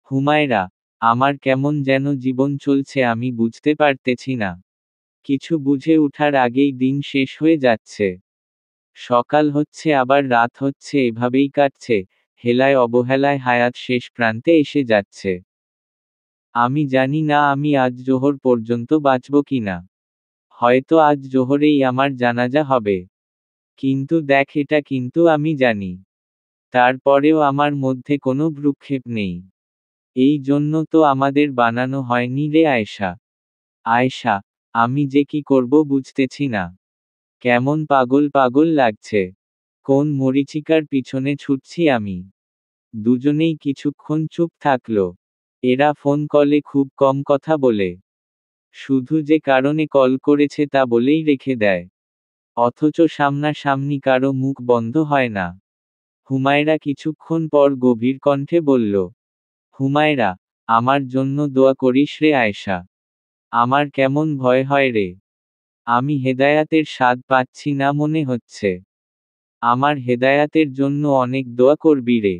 Speaker 1: হুমায়রা, আমার কেমন যেন জীবন চলছে আমি বুঝতে পারতেছি না। কিছু বুঝে উঠার আগেই দিন শেষ হয়ে যাচ্ছে। সকাল হচ্ছে আবার রাত হচ্ছে, এভাবেই কাটছে, হেলায় অবহেলায় হায়াত শেষ প্রান্তে এসে যাচ্ছে। আমি জানি না আমি আজ জোহর পর্যন্ত বাঁচব কিনা। হয়তো আজ জোহরেই আমার জানাজা হবে। কিন্তু দেখ, এটা কিন্তু আমি জানি। তারপরেও আমার মধ্যে কোনো ভ্রুক্ষেপ নেই। এই জন্য তো আমাদের বানানো হয়নি রে আয়েশা। আয়েশা, আমি যে কি করব বুঝতেছি না। কেমন পাগল পাগল লাগছে। কোন মরীচিকার পিছনে ছুটছি আমি। দুজনেই কিছুক্ষণ চুপ থাকল। এরা ফোন কলে খুব কম কথা বলে। শুধু যে কারণে কল করেছে তা বলেই রেখে দেয়। অথচ সামনাসামনি কারো মুখ বন্ধ হয় না। হুমায়রা কিছুক্ষণ পর গভীর কণ্ঠে বলল, হুমায়রা, আমার জন্য দোয়া করিস রে আয়েশা। আমার কেমন ভয় হয় রে। আমি হেদায়াতের স্বাদ পাচ্ছি না মনে হচ্ছে। আমার হেদায়াতের জন্য অনেক দোয়া করবি রে।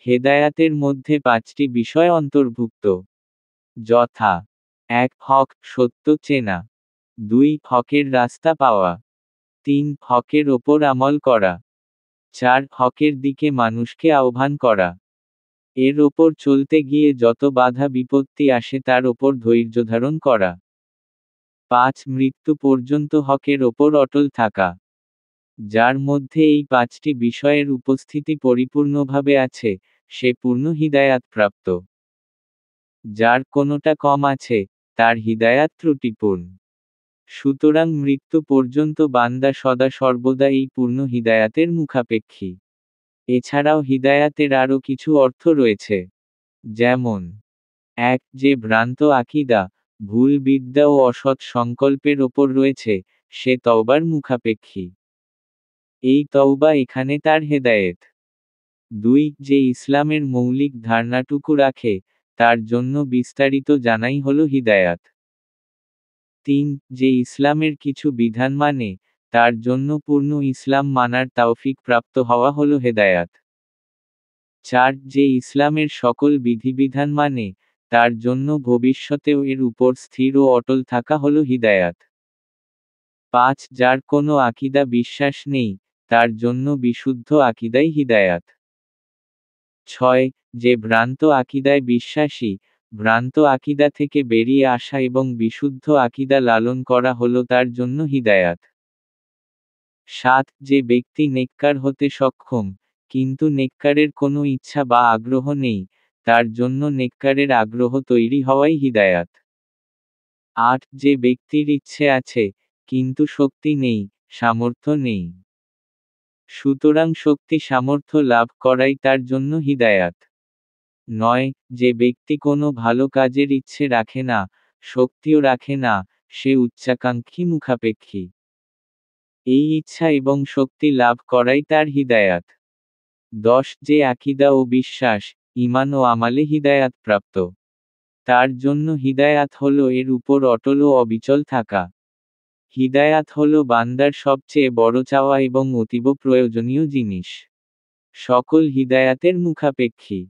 Speaker 1: হেদায়াতের মধ্যে 5টি বিষয় অন্তর্ভুক্ত, যথা: 1. হক, সত্য চেনা। 2. হকের রাস্তা পাওয়া। 3. হকের ওপর আমল করা। 4. হকের দিকে মানুষকে আহ্বান করা। এর ওপর চলতে গিয়ে যত বাধা বিপত্তি আসে তার ওপর ধৈর্যধারণ করা। 5. মৃত্যু পর্যন্ত হকের ওপর অটল থাকা। যার মধ্যে এই 5টি বিষয়ের উপস্থিতি পরিপূর্ণভাবে আছে, সে পূর্ণ হিদায়াত প্রাপ্ত। যার কোনোটা কম আছে, তার হিদায়াত ত্রুটিপূর্ণ। সুতরাং মৃত্যু পর্যন্ত বান্দা সদা সর্বদা এই পূর্ণ হিদায়াতের মুখাপেক্ষী। এছাড়াও হিদায়াতের আরও কিছু অর্থ রয়েছে। যেমন: 1. যে ভ্রান্ত আকীদা, ভুল বিদ্যা ও অসৎ সংকল্পের ওপর রয়েছে, সে তওবার মুখাপেক্ষী। এই তওবা এখানে তার হেদায়েত। 2. যে ইসলামের মৌলিক ধারণাটুকু রাখে, তার জন্য বিস্তারিত জানাই হল হিদায়াত। 3. যে ইসলামের কিছু বিধান মানে, তার জন্য পূর্ণ ইসলাম মানার তাওফিক প্রাপ্ত হওয়া হল হেদায়াত। 4. যে ইসলামের সকল বিধিবিধান মানে, তার জন্য ভবিষ্যতেও এর উপর স্থির ও অটল থাকা হল হিদায়াত। 5. যার কোনো আকীদা বিশ্বাস নেই, তার জন্য বিশুদ্ধ আকীদাই হিদায়াত। 6. যে ভ্রান্ত আকীদায় বিশ্বাসী, ভ্রান্ত আকীদা থেকে বেরিয়ে আসা এবং বিশুদ্ধ আকীদা লালন করা হলো তার জন্য হিদায়াত। 7. যে ব্যক্তি নেককার হতে সক্ষম, কিন্তু নেককারের কোনো ইচ্ছা বা আগ্রহ নেই, তার জন্য নেককারের আগ্রহ তৈরি হওয়াই হিদায়াত। 8. যে ব্যক্তির ইচ্ছে আছে, কিন্তু শক্তি নেই, সামর্থ্য নেই, সুতরাং শক্তি সামর্থ্য লাভ করাই তার জন্য হিদায়াত। 9. যে ব্যক্তি কোনো ভালো কাজের ইচ্ছে রাখে না, শক্তিও রাখে না, সে উচ্চাকাঙ্ক্ষী মুখাপেক্ষী। এই ইচ্ছা এবং শক্তি লাভ করাই তার হিদায়াত। 10. যে আকীদা ও বিশ্বাস, ঈমান ও আমালে হিদায়াত প্রাপ্ত, তার জন্য হিদায়াত হল এর উপর অটল ও অবিচল থাকা। হিদায়াত হল বান্দার সবচেয়ে বড় চাওয়া এবং অতীব প্রয়োজনীয় জিনিস। সকল হিদায়াতের মুখাপেক্ষী।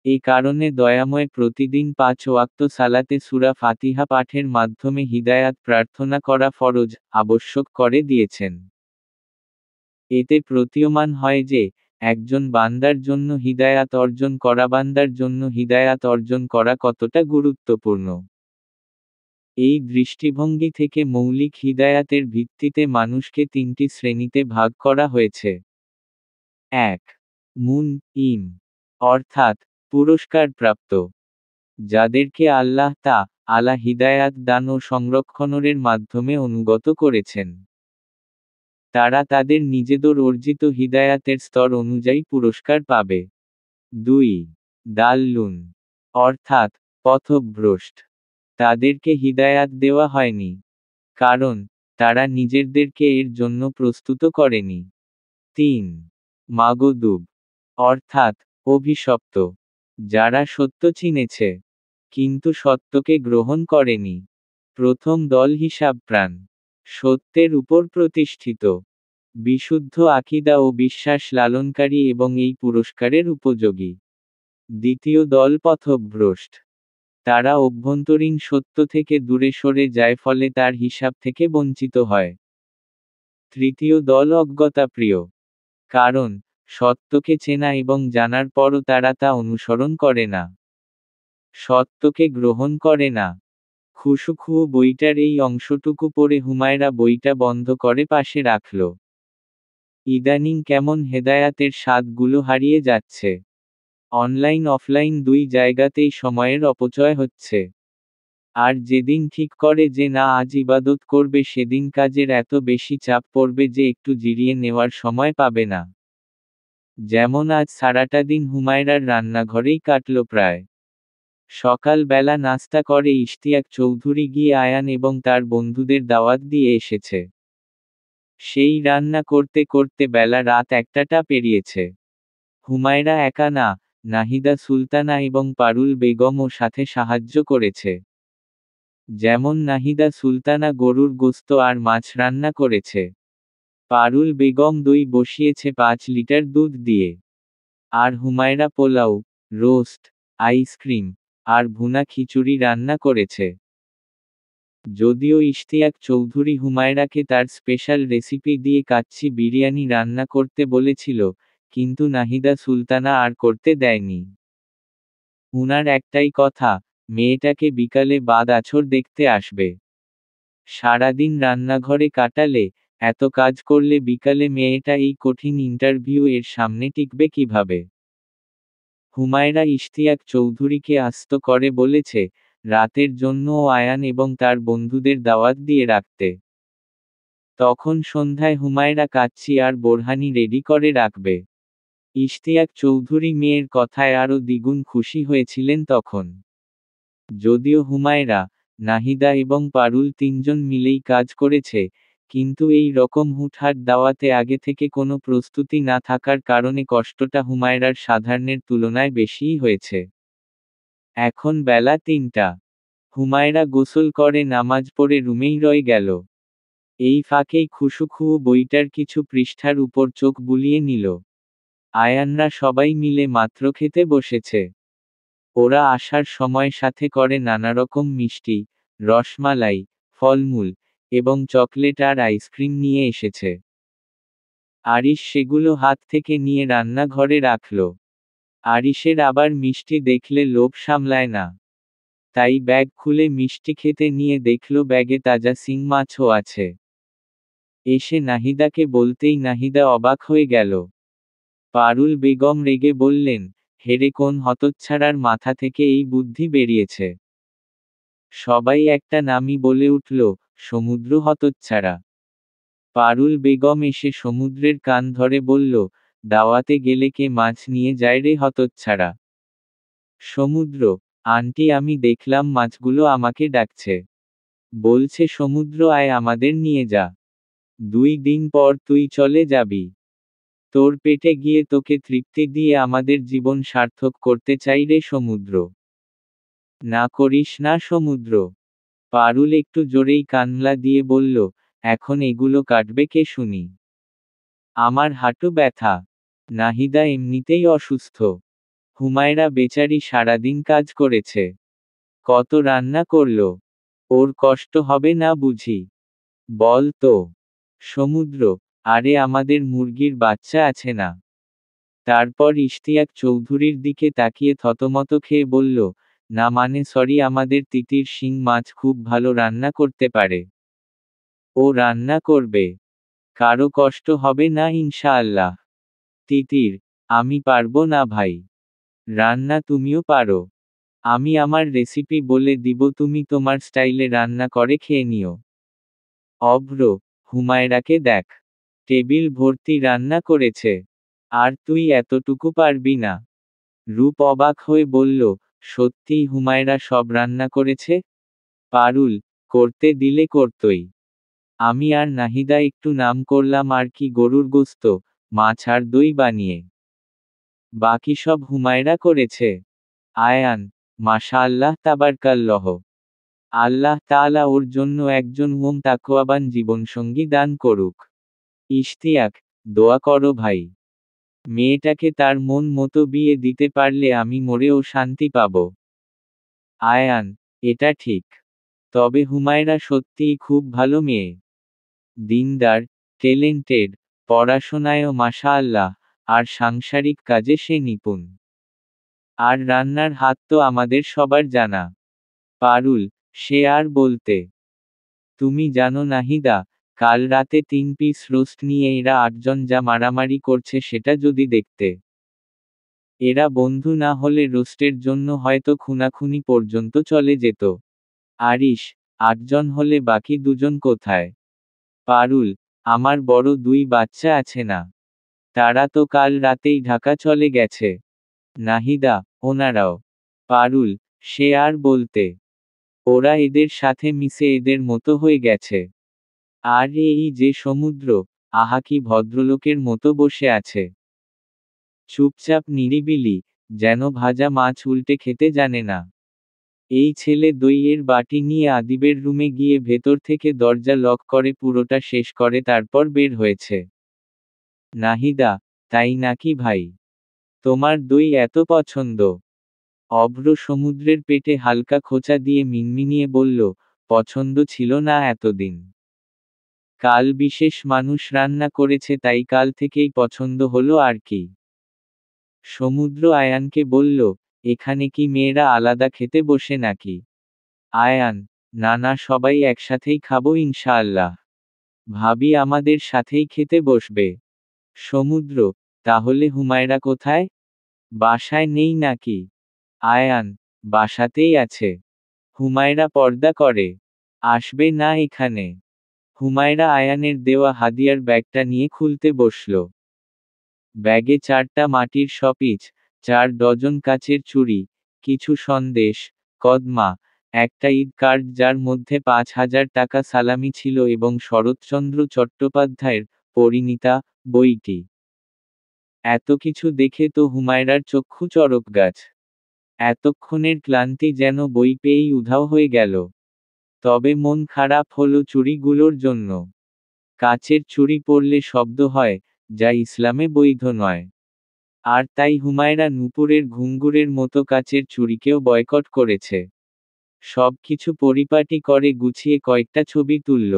Speaker 1: এ কারণে দয়াময় প্রতিদিন 5 ওয়াক্ত সালাতে সূরা ফাতিহা পাঠের মাধ্যমে হিদায়াত প্রার্থনা করা ফরজ, আবশ্যক করে দিয়েছেন। এতে প্রতীয়মান হয় যে, একজন বান্দার জন্য হিদায়াত অর্জন করা বান্দার জন্য হিদায়াত অর্জন করা কতটা গুরুত্বপূর্ণ। এই দৃষ্টিভঙ্গি থেকে মৌলিক হিদায়াতের ভিত্তিতে মানুষকে 3টি শ্রেণীতে ভাগ করা হয়েছে। 1. মুনঈম, অর্থাৎ পুরস্কারপ্রাপ্ত, যাদেরকে আল্লাহ তাআলা হিদায়াত দান ও সংরক্ষণের মাধ্যমে অনুগত করেছেন। তারা তাদের নিজেদের অর্জিত হিদায়াতের স্তর অনুযায়ী পুরস্কার পাবে। 2. দাল্লুন, অর্থাৎ পথভ্রষ্ট, তাদেরকে হিদায়াত দেওয়া হয়নি, কারণ তারা নিজেদেরকে এর জন্য প্রস্তুত করেনি। 3. মাগদুব, অর্থাৎ অভিশপ্ত, যারা সত্য চিনেছে, কিন্তু সত্যকে গ্রহণ করেনি। প্রথম দল হিসাবপ্রাণ, সত্যের উপর প্রতিষ্ঠিত, বিশুদ্ধ আকীদা ও বিশ্বাস লালনকারী এবং এই পুরস্কারের উপযোগী। দ্বিতীয় দল পথভ্রষ্ট, তারা অভ্যন্তরীণ সত্য থেকে দূরে সরে যায় ফলে তার হিসাব থেকে বঞ্চিত হয়। তৃতীয় দল অজ্ঞতাপ্রিয়, কারণ সত্যকে চেনা এবং জানার পরও তারা তা অনুসরণ করে না, সত্যকে গ্রহণ করে না। খুশুখু বইটার এই অংশটুকু পড়ে হুমায়রা বইটা বন্ধ করে পাশে রাখল। ইদানিং কেমন হেদায়াতের স্বাদগুলো হারিয়ে যাচ্ছে। অনলাইন অফলাইন দুই জায়গাতেই সময়ের অপচয় হচ্ছে। আর যেদিন ঠিক করে যে না আজ ইবাদত করবে সেদিন কাজের এত বেশি চাপ পড়বে যে একটু জিরিয়ে নেওয়ার সময় পাবে না। যেমন আজ সারাটা দিন হুমায়রার রান্নাঘরেই কাটল প্রায়। সকাল বেলা নাস্তা করে ইশতিয়াক চৌধুরী গিয়ে আয়ান এবং তার বন্ধুদের দাওয়াত দিয়ে এসেছে। সেই রান্না করতে করতে বেলা রাত 1টা পেরিয়েছে। হুমায়রা একা না, নাহিদা সুলতানা এবং পারুল বেগমও সাথে সাহায্য করেছে। যেমন নাহিদা সুলতানা গরুর গোস্ত আর মাছ রান্না করেছে। পারুল বেগম দই বসিয়েছে 5 লিটার দুধ দিয়ে। আর হুমায়রা পোলাও, রোস্ট, আইসক্রিম, আর ভুনা খিচুড়ি রান্না করেছে। যদিও ইশতিয়াক চৌধুরী হুমায়রাকে তার স্পেশাল রেসিপি দিয়ে কাচ্চি বিরিয়ানি রান্না করতে বলেছিল, কিন্তু নাহিদা সুলতানা আর করতে দেয়নি। উনার একটাই কথা, মেয়েটাকে বিকালে বাদ আছর দেখতে আসবে। সারাদিন রান্নাঘরে কাটালে, এত কাজ করলে বিকালে মেয়েটা এই কঠিন ইন্টারভিউ এর সামনে টিকবে কিভাবে? হুমায়রা ইশতিয়াক চৌধুরীকে আস্ত করে বলেছে, রাতের জন্যও আয়ান এবং তার বন্ধুদের দাওয়াত দিয়ে রাখতে। তখন সন্ধ্যায় হুমায়রা কাচ্চি আর বোরহানি রেডি করে রাখবে। ইশতিয়াক চৌধুরী মেয়ের কথায় আরও দ্বিগুণ খুশি হয়েছিলেন তখন। যদিও হুমায়রা, নাহিদা এবং পারুল তিনজন মিলেই কাজ করেছে, কিন্তু এই রকম হুটহাট দাওয়াতে আগে থেকে কোনো প্রস্তুতি না থাকার কারণে কষ্টটা হুমায়রার সাধারণের তুলনায় বেশিই হয়েছে। এখন বেলা 3টা। হুমায়রা গোসল করে নামাজ পড়ে রুমেই রয়ে গেল। এই ফাঁকেই খুশুখুও বইটার কিছু পৃষ্ঠার উপর চোখ বুলিয়ে নিল। আয়ানরা সবাই মিলে মাত্র খেতে বসেছে। ওরা আসার সময় সাথে করে নানারকম মিষ্টি, রসমালাই, ফলমূল, এবং চকলেট আর আইসক্রিম নিয়ে এসেছে। আরিশ সেগুলো হাত থেকে নিয়ে রান্নাঘরে রাখল। আরিশের আবার মিষ্টি দেখলে লোভ সামলায় না। তাই ব্যাগ খুলে মিষ্টি খেতে নিয়ে দেখল ব্যাগে তাজা শিং মাছও আছে। এসে নাহিদাকে বলতেই নাহিদা অবাক হয়ে গেল। পারুল বেগম রেগে বললেন, হেরে কোন হতচ্ছাড়ার মাথা থেকে এই বুদ্ধি বেরিয়েছে? সবাই একটা নামই বলে উঠল, সমুদ্র হতচ্ছাড়া। পারুল বেগম এসে সমুদ্রের কান ধরে বলল, দাওয়াতে গেলে কে মাছ নিয়ে যায় রে হতচ্ছাড়া? সমুদ্র, আন্টি আমি দেখলাম মাছগুলো আমাকে ডাকছে। বলছে সমুদ্র আয় আমাদের নিয়ে যা। 2 দিন পর তুই চলে যাবি। তোর পেটে গিয়ে তোকে তৃপ্তি দিয়ে আমাদের জীবন সার্থক করতে চাই রে সমুদ্র। না করিস না সমুদ্র। পারুল একটু জোরেই কান্না দিয়ে বলল, এখন এগুলো কাটবে কে শুনি? আমার হাঁটু ব্যথা। নাহিদা এমনিতেই অসুস্থ। হুমায়রা বেচারি সারাদিন কাজ করেছে। কত রান্না করল। ওর কষ্ট হবে না বুঝি? বল তো। সমুদ্র, আরে আমাদের মুরগির বাচ্চা আছে না? তারপর ইশতিয়াক চৌধুরীর দিকে তাকিয়ে থতমত খেয়ে বলল, না মানে সরি আমাদের তিতির শিং মাছ খুব ভালো রান্না করতে পারে। ও রান্না করবে। কারো কষ্ট হবে না ইনশাআল্লাহ। তিতির, আমি পারবো না ভাই। রান্না তুমিও পারো। আমি আমার রেসিপি বলে দিব তুমি তোমার স্টাইলে রান্না করে খেয়ে নিও। অভ্র, হুমায়রাকে দেখ। টেবিল ভর্তি রান্না করেছে। আর তুই এতটুকু পারবি না? রূপ অবাক হয়ে বলল, সত্যিই হুমায়রা সব রান্না করেছে? পারুল, করতে দিলে করতই। আমি আর নাহিদা একটু নাম করলাম আর কি গরুর গোস্ত, মাছ আর দই বানিয়ে। বাকি সব হুমায়রা করেছে। আয়ান, মাশাআল্লাহ তাবারকাল্লাহ। আল্লাহ তাআলা ওর জন্য একজন তাকওয়াবান জীবনসঙ্গী দান করুক। ইশতিয়াক, দোয়া করো ভাই। মেয়েটাকে তার মন মতো বিয়ে দিতে পারলে আমি মরেও শান্তি পাব। আয়ান, এটা ঠিক। তবে হুমায়রা সত্যিই খুব ভালো মেয়ে। দিনদার, ট্যালেন্টেড, পড়াশোনায়ও মাশাআল্লাহ, আর সাংসারিক কাজে সে নিপুণ। আর রান্নার হাত তো আমাদের সবার জানা। পারুল, সে আর বলতে। তুমি জানো নাহিদা, কাল রাতে 3 পিস রোস্ট নিয়ে এরা 8 জন যা মারামারি করছে সেটা যদি দেখতে। এরা বন্ধু না হলে রোস্টের জন্য হয়তো খুনাখুনি পর্যন্ত চলে যেত। আরিশ, 8 জন হলে বাকি 2 জন কোথায়? পারুল, আমার বড় 2 বাচ্চা আছে না? তারা তো কাল রাতেই ঢাকা চলে গেছে। নাহিদা, ওনারাও। পারুল, সে আর বলতে। ওরা এদের সাথে মিশে এদের মতো হয়ে গেছে। আর এই যে সমুদ্র, আহা কি ভদ্রলোকের মতো বসে আছে। চুপচাপ নিরিবিলি, যেন ভাজা মাছ উল্টে খেতে জানে না। এই ছেলে দইয়ের বাটি নিয়ে আদিবের রুমে গিয়ে ভেতর থেকে দরজা লক করে পুরোটা শেষ করে তারপর বের হয়েছে। নাহিদা, তাই নাকি ভাই? তোমার দই এত পছন্দ? অভ্র সমুদ্রের পেটে হালকা খোঁচা দিয়ে মিনমিনিয়ে বলল, পছন্দ ছিল না এতদিন। কাল বিশেষ মানুষ রান্না করেছে তাই কাল থেকেই পছন্দ হলো আর কি। সমুদ্র আয়ানকে বলল, এখানে কি মেয়েরা আলাদা খেতে বসে নাকি? আয়ান, না না, সবাই একসাথেই খাবো ইনশাআল্লাহ। ভাবি আমাদের সাথেই খেতে বসবে। সমুদ্র, তাহলে হুমায়রা কোথায়? বাসায় নেই নাকি? আয়ান, বাসাতেই আছে। হুমায়রা পর্দা করে। আসবে না এখানে। হুমায়রা আয়ানের দেওয়া হাদিয়ার ব্যাগটা নিয়ে খুলতে বসল। ব্যাগে 4টা মাটির শপিচ, 4 ডজন কাচের চুড়ি, কিছু সন্দেশ, কদমা, একটা ঈদ কার্ড যার মধ্যে 5,000 টাকা সালামি ছিল এবং শরৎচন্দ্র চট্টোপাধ্যায়ের পরিণীতা বইটি। এত কিছু দেখে তো হুমায়রার চক্ষু চড়ক গাছ। এতক্ষণের ক্লান্তি যেন বই পেয়েই উধাও হয়ে গেল। তবে মন খারাপ হলো চুড়িগুলোর জন্য। কাচের চুড়ি পরলে শব্দ হয়, যা ইসলামে বৈধ নয়। আর তাই হুমায়রা নূপুরের ঘুঙুরের মতো কাচের চুড়িকেও বয়কট করেছে। সবকিছু পরিপাটি করে গুছিয়ে কয়েকটা ছবি তুলল।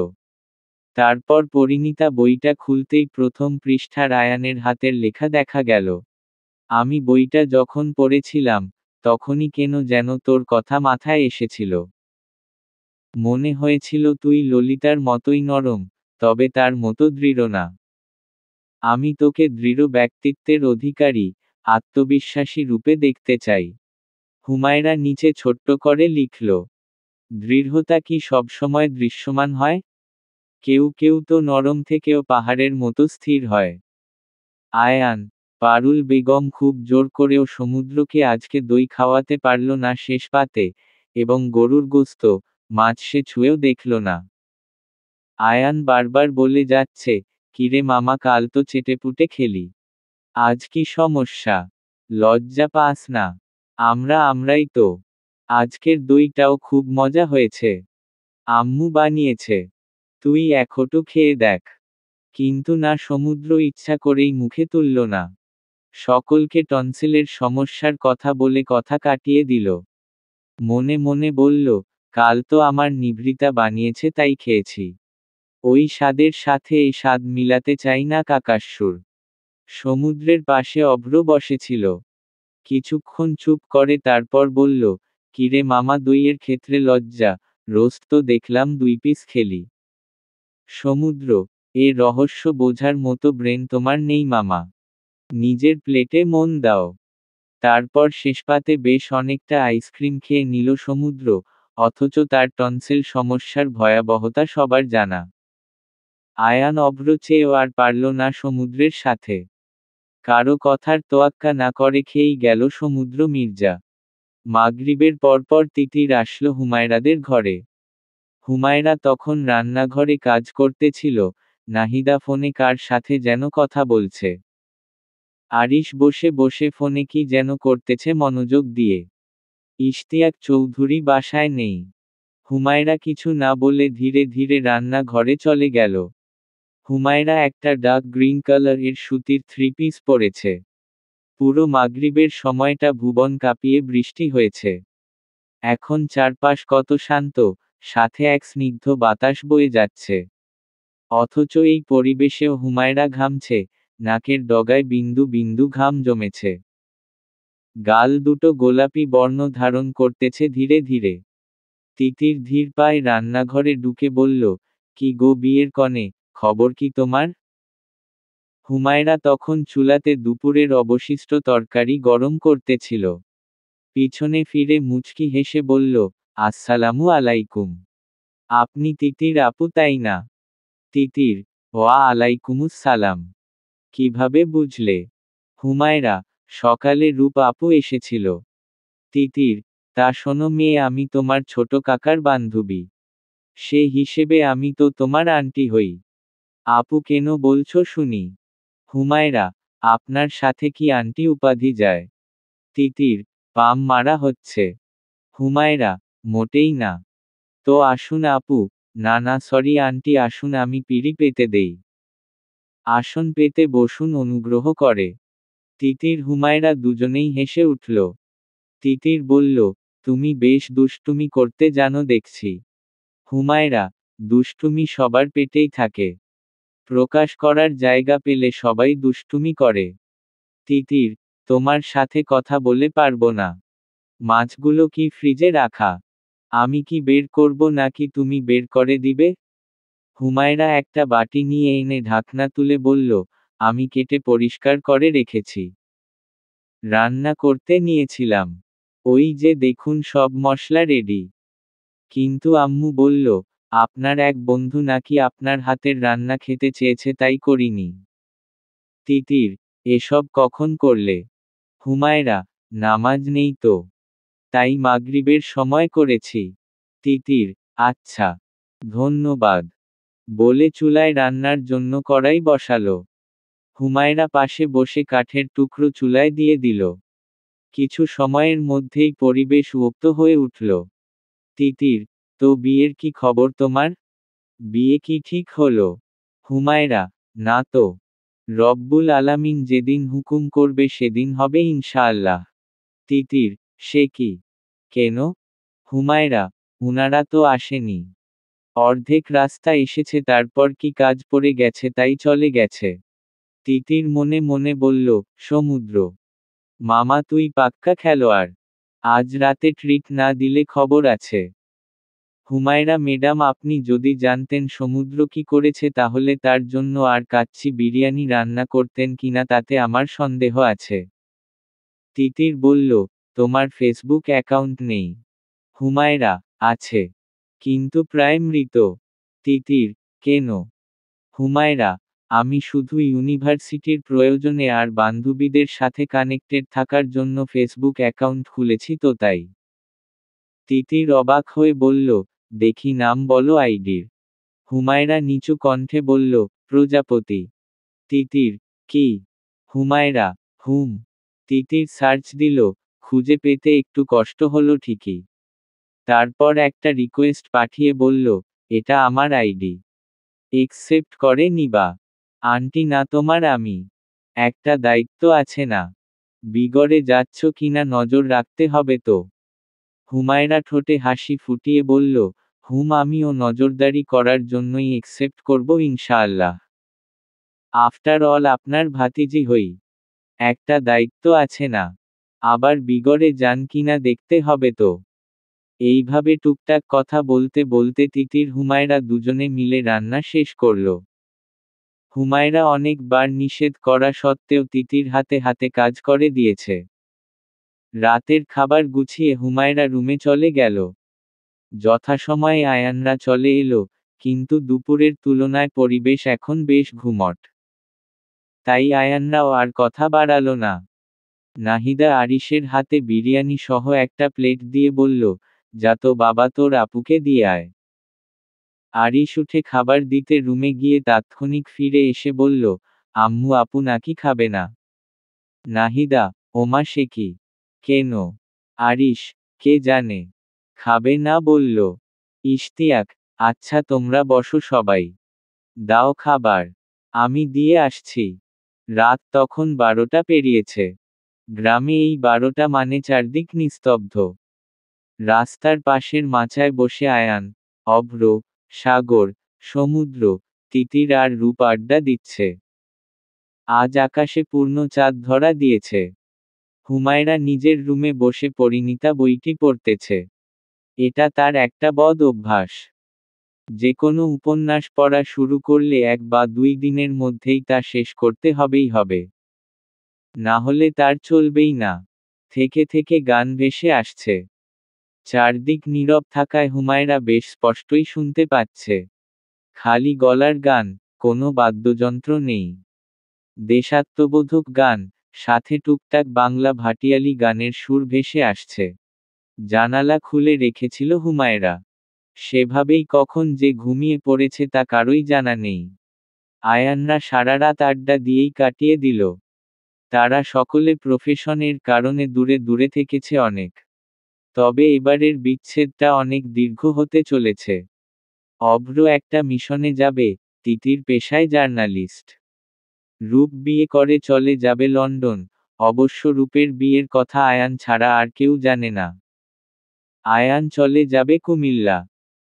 Speaker 1: তারপর পরিণীতা বইটা খুলতেই প্রথম পৃষ্ঠার আয়ানের হাতের লেখা দেখা গেল। আমি বইটা যখন পড়েছিলাম, তখনই কেন যেন তোর কথা মাথায় এসেছিল। মনে হয়েছিল তুই ললিতার মতোই নরম, তবে তার মতো দৃঢ় না। আমি তোকে দৃঢ় ব্যক্তিত্বের অধিকারী, আত্মবিশ্বাসী রূপে দেখতে চাই। হুমায়রা নিচে ছোট্ট করে লিখল, দৃঢ়তা কি সবসময় দৃশ্যমান হয়? কেউ কেউ তো নরম থেকেও পাহাড়ের মতো স্থির হয়। আয়ান, পারুল বেগম খুব জোর করেও সমুদ্রকে আজকে দই খাওয়াতে পারল না শেষ পাতে, এবং গরুর গোস্ত, মাছ সে ছুঁয়েও দেখল না। আয়ান বারবার বলে যাচ্ছে, কিরে মামা, কাল তো চেটেপুটে খেলি। আজ কি সমস্যা? লজ্জা পাস না? আমরাই তো। আজকের দইটাও খুব মজা হয়েছে। আম্মু বানিয়েছে। তুই একটু খেয়ে দেখ। কিন্তু না, সমুদ্র ইচ্ছা করেই মুখে তুলল না। সকলকে টনসিলের সমস্যার কথা বলে কথা কাটিয়ে দিল। মনে মনে বলল, কাল তো আমার নিভৃতা বানিয়েছে তাই খেয়েছি। ওই স্বাদের সাথে এই স্বাদ মিলাতে চাই না কাকাস্যুর। সমুদ্রের পাশে অভ্র বসেছিল। কিছুক্ষণ চুপ করে তারপর বলল, কিরে মামা, দইয়ের ক্ষেত্রে লজ্জা, রোস্ট তো দেখলাম 2 পিস খেলি। সমুদ্র, এ রহস্য বোঝার মতো ব্রেন তোমার নেই মামা। নিজের প্লেটে মন দাও। তারপর শেষপাতে বেশ অনেকটা আইসক্রিম খেয়ে নিল সমুদ্র, অথচ তার টনসিল সমস্যার ভয়াবহতা সবার জানা। আয়ান অভ্র চেয়েও আর পারল না সমুদ্রের সাথে। কারো কথার তোয়াক্কা না করে খেয়েই গেল সমুদ্র মির্জা। মাগরিবের পরপর তিতির আসলো হুমায়রাদের ঘরে। হুমায়রা তখন রান্নাঘরে কাজ করতেছিল, নাহিদা ফোনে কার সাথে যেন কথা বলছে। আরিশ বসে বসে ফোনে কি যেন করতেছে মনোযোগ দিয়ে। ইশতিয়াক চৌধুরী বাসায় নেই। হুমায়রা কিছু না বলে ধীরে ধীরে রান্না ঘরে চলে গেল। হুমায়রা একটা ডার্ক গ্রিন কালার এর সুতির 3 পিস পরেছে। পুরো মাগরিবের সময়টা ভুবন কাঁপিয়ে বৃষ্টি হয়েছে। এখন চারপাশ কত শান্ত, সাথে এক স্নিগ্ধ বাতাস বয়ে যাচ্ছে। অথচ এই পরিবেশেও হুমায়রা ঘামছে, নাকের ডগায় বিন্দু বিন্দু ঘাম জমেছে। গাল দুটো গোলাপি বর্ণ ধারণ করতেছে ধীরে ধীরে। তিতির ধীর পায়ে রান্নাঘরে ঢুকে বলল, কি গো বিয়ের কনে, খবর কি তোমার? হুমায়রা তখন চুলাতে দুপুরের অবশিষ্ট তরকারি গরম করতেছিল। পিছনে ফিরে মুচকি হেসে বলল, আসসালামু আলাইকুম। আপনি তিতির আপু তাই না? তিতির, ওয়া আলাইকুমুস সালাম। কিভাবে বুঝলে? হুমায়রা, সকালে রূপ আপু এসেছিল। তিতির, তা শোনো মেয়ে, আমি তোমার ছোট কাকার বান্ধবী। সে হিসেবে আমি তো তোমার আন্টি হই। আপু কেন বলছো শুনি? হুমায়রা, আপনার সাথে কি আন্টি উপাধি যায়? তিতির, পাম মারা হচ্ছে। হুমায়রা, মোটেই না। তো আসুন আপু। না না সরি আন্টি, আসুন আমি পিঁড়ি পেতে দেই। আসন পেতে বসুন অনুগ্রহ করে। তিতির হুমায়রা দুজনেই হেসে উঠল। তিতির বলল, তুমি বেশ দুষ্টুমি করতে জানো দেখছি। হুমায়রা, দুষ্টুমি সবার পেটেই থাকে। প্রকাশ করার জায়গা পেলে সবাই দুষ্টুমি করে। তিতির, তোমার সাথে কথা বলে পারবো না। মাছগুলো কি ফ্রিজে রাখা? আমি কি বের করব নাকি তুমি বের করে দিবে? হুমায়রা একটা বাটি নিয়ে এনে ঢাকনা তুলে বলল, আমি কেটে পরিষ্কার করে রেখেছি। রান্না করতে নিয়েছিলাম। ওই যে দেখুন সব মশলা রেডি। কিন্তু আম্মু বলল, আপনার এক বন্ধু নাকি আপনার হাতের রান্না খেতে চেয়েছে তাই করিনি। তিতির, এসব কখন করলে? হুমায়রা, নামাজ নেই তো, তাই মাগরিবের সময় করেছি। তিতির, আচ্ছা, ধন্যবাদ, বলে চুলায় রান্নার জন্য কড়াই বসালো। হুমায়রা পাশে বসে কাঠের টুকরো চুলায় দিয়ে দিল। কিছু সময়ের মধ্যেই পরিবেশ উত্তপ্ত হয়ে উঠল। তিতির, তো বিয়ের কি খবর তোমার? বিয়ে কি ঠিক হলো? হুমায়রা, না তো। রব্বুল আলামিন যেদিন হুকুম করবে সেদিন হবে ইনশাআল্লাহ। তিতির, সে কি? কেন? হুমায়রা, উনারা তো আসেনি। অর্ধেক রাস্তা এসেছে, তারপর কি কাজ পড়ে গেছে তাই চলে গেছে। তিতির মনে মনে বলল, সমুদ্র মামা তুই পাক্কা খেলোয়াড়। আজ রাতে ট্রিট না দিলে খবর আছে। হুমায়রা ম্যাডাম, আপনি যদি জানতেন সমুদ্র কি করেছে তাহলে তার জন্য আর কাচ্চি বিরিয়ানি রান্না করতেন কিনা তাতে আমার সন্দেহ আছে। তিতির বলল, তোমার ফেসবুক অ্যাকাউন্ট নেই? হুমায়রা, আছে। কিন্তু প্রায় মৃত। তিতির, কেন? হুমায়রা, আমি শুধু ইউনিভার্সিটির প্রয়োজনে আর বান্ধবীদের সাথে কানেক্টেড থাকার জন্য ফেসবুক অ্যাকাউন্ট খুলেছি তো তাই। তিতির অবাক হয়ে বলল, দেখি নাম বলো আইডির। হুমায়রা নিচু কণ্ঠে বলল, প্রজাপতি। তিতির, কি? হুমায়রা, হুম। তিতির সার্চ দিল, খুঁজে পেতে একটু কষ্ট হলো ঠিকই। তারপর একটা রিকোয়েস্ট পাঠিয়ে বলল, এটা আমার আইডি। একসেপ্ট করে নিবা? আন্টি না তোমার আমি। একটা দায়িত্ব আছে না? বিগড়ে যাচ্ছ কিনা নজর রাখতে হবে তো। হুমায়রা ঠোঁটে হাসি ফুটিয়ে বলল, হুম, আমিও নজরদারি করার জন্যই একসেপ্ট করব ইনশাআল্লাহ। আফটার অল আপনার ভাতিজি হই। একটা দায়িত্ব আছে না? আবার বিগড়ে যান কিনা দেখতে হবে তো। এইভাবে টুকটাক কথা বলতে বলতে তিতির হুমায়রা দুজনে মিলে রান্না শেষ করল। হুমায়রা অনেকবার নিষেধ করা সত্ত্বেও তিতির হাতে হাতে কাজ করে দিয়েছে। রাতের খাবার গুছিয়ে হুমায়রা রুমে চলে গেল। যথাসময়ে আয়ানরা চলে এলো, কিন্তু দুপুরের তুলনায় পরিবেশ এখন বেশ ঘুমট। তাই আয়ানরাও আর কথা বাড়ালো না। নাহিদা আরিশের হাতে বিরিয়ানি সহ একটা প্লেট দিয়ে বলল, যা তো বাবা তোর আপুকে দিয়ে আয়। আরিশ উঠে খাবার দিতে রুমে গিয়ে তাৎক্ষণিক ফিরে এসে বলল, আম্মু আপু নাকি খাবে না। নাহিদা, ওমা সে কি? কেন? আরিশ, কে জানে। খাবে না বলল। ইশতিয়াক, আচ্ছা তোমরা বসো সবাই। দাও খাবার। আমি দিয়ে আসছি। রাত তখন 12টা পেরিয়েছে। গ্রামে এই 12টা মানে চারদিক নিস্তব্ধ। রাস্তার পাশের মাচায় বসে আয়ান, অভ্র, সাগর, সমুদ্র, তিতির আর রূপ আড্ডা দিচ্ছে। আজ আকাশে পূর্ণ চাঁদ ধরা দিয়েছে। হুমায়রা নিজের রুমে বসে পরিণীতা বইটি পড়তেছে। এটা তার একটা বদ অভ্যাস। যে কোনো উপন্যাস পড়া শুরু করলে 1 বা 2 দিনের মধ্যেই তা শেষ করতে হবেই হবে। না হলে তার চলবেই না। থেকে থেকে গান ভেসে আসছে। চারদিক নীরব থাকায় হুমায়রা বেশ স্পষ্টই শুনতে পাচ্ছে। খালি গলার গান, কোনো বাদ্যযন্ত্র নেই। দেশাত্মবোধক গান, সাথে টুকটাক বাংলা ভাটিয়ালি গানের সুর ভেসে আসছে। জানালা খুলে রেখেছিল হুমায়রা। সেভাবেই কখন যে ঘুমিয়ে পড়েছে তা কারোই জানা নেই। আয়ানরা সারা রাত আড্ডা দিয়েই কাটিয়ে দিল। তারা সকলে প্রফেশনের কারণে দূরে দূরে থেকেছে অনেক। তবে এবারের বিচ্ছেদটা অনেক দীর্ঘ হতে চলেছে। অভ্র একটা মিশনে যাবে, তিতির পেশায় জার্নালিস্ট। রূপ বিয়ে করে চলে যাবে লন্ডন, অবশ্য রূপের বিয়ের কথা আয়ান ছাড়া আর কেউ জানে না। আয়ান চলে যাবে কুমিল্লা।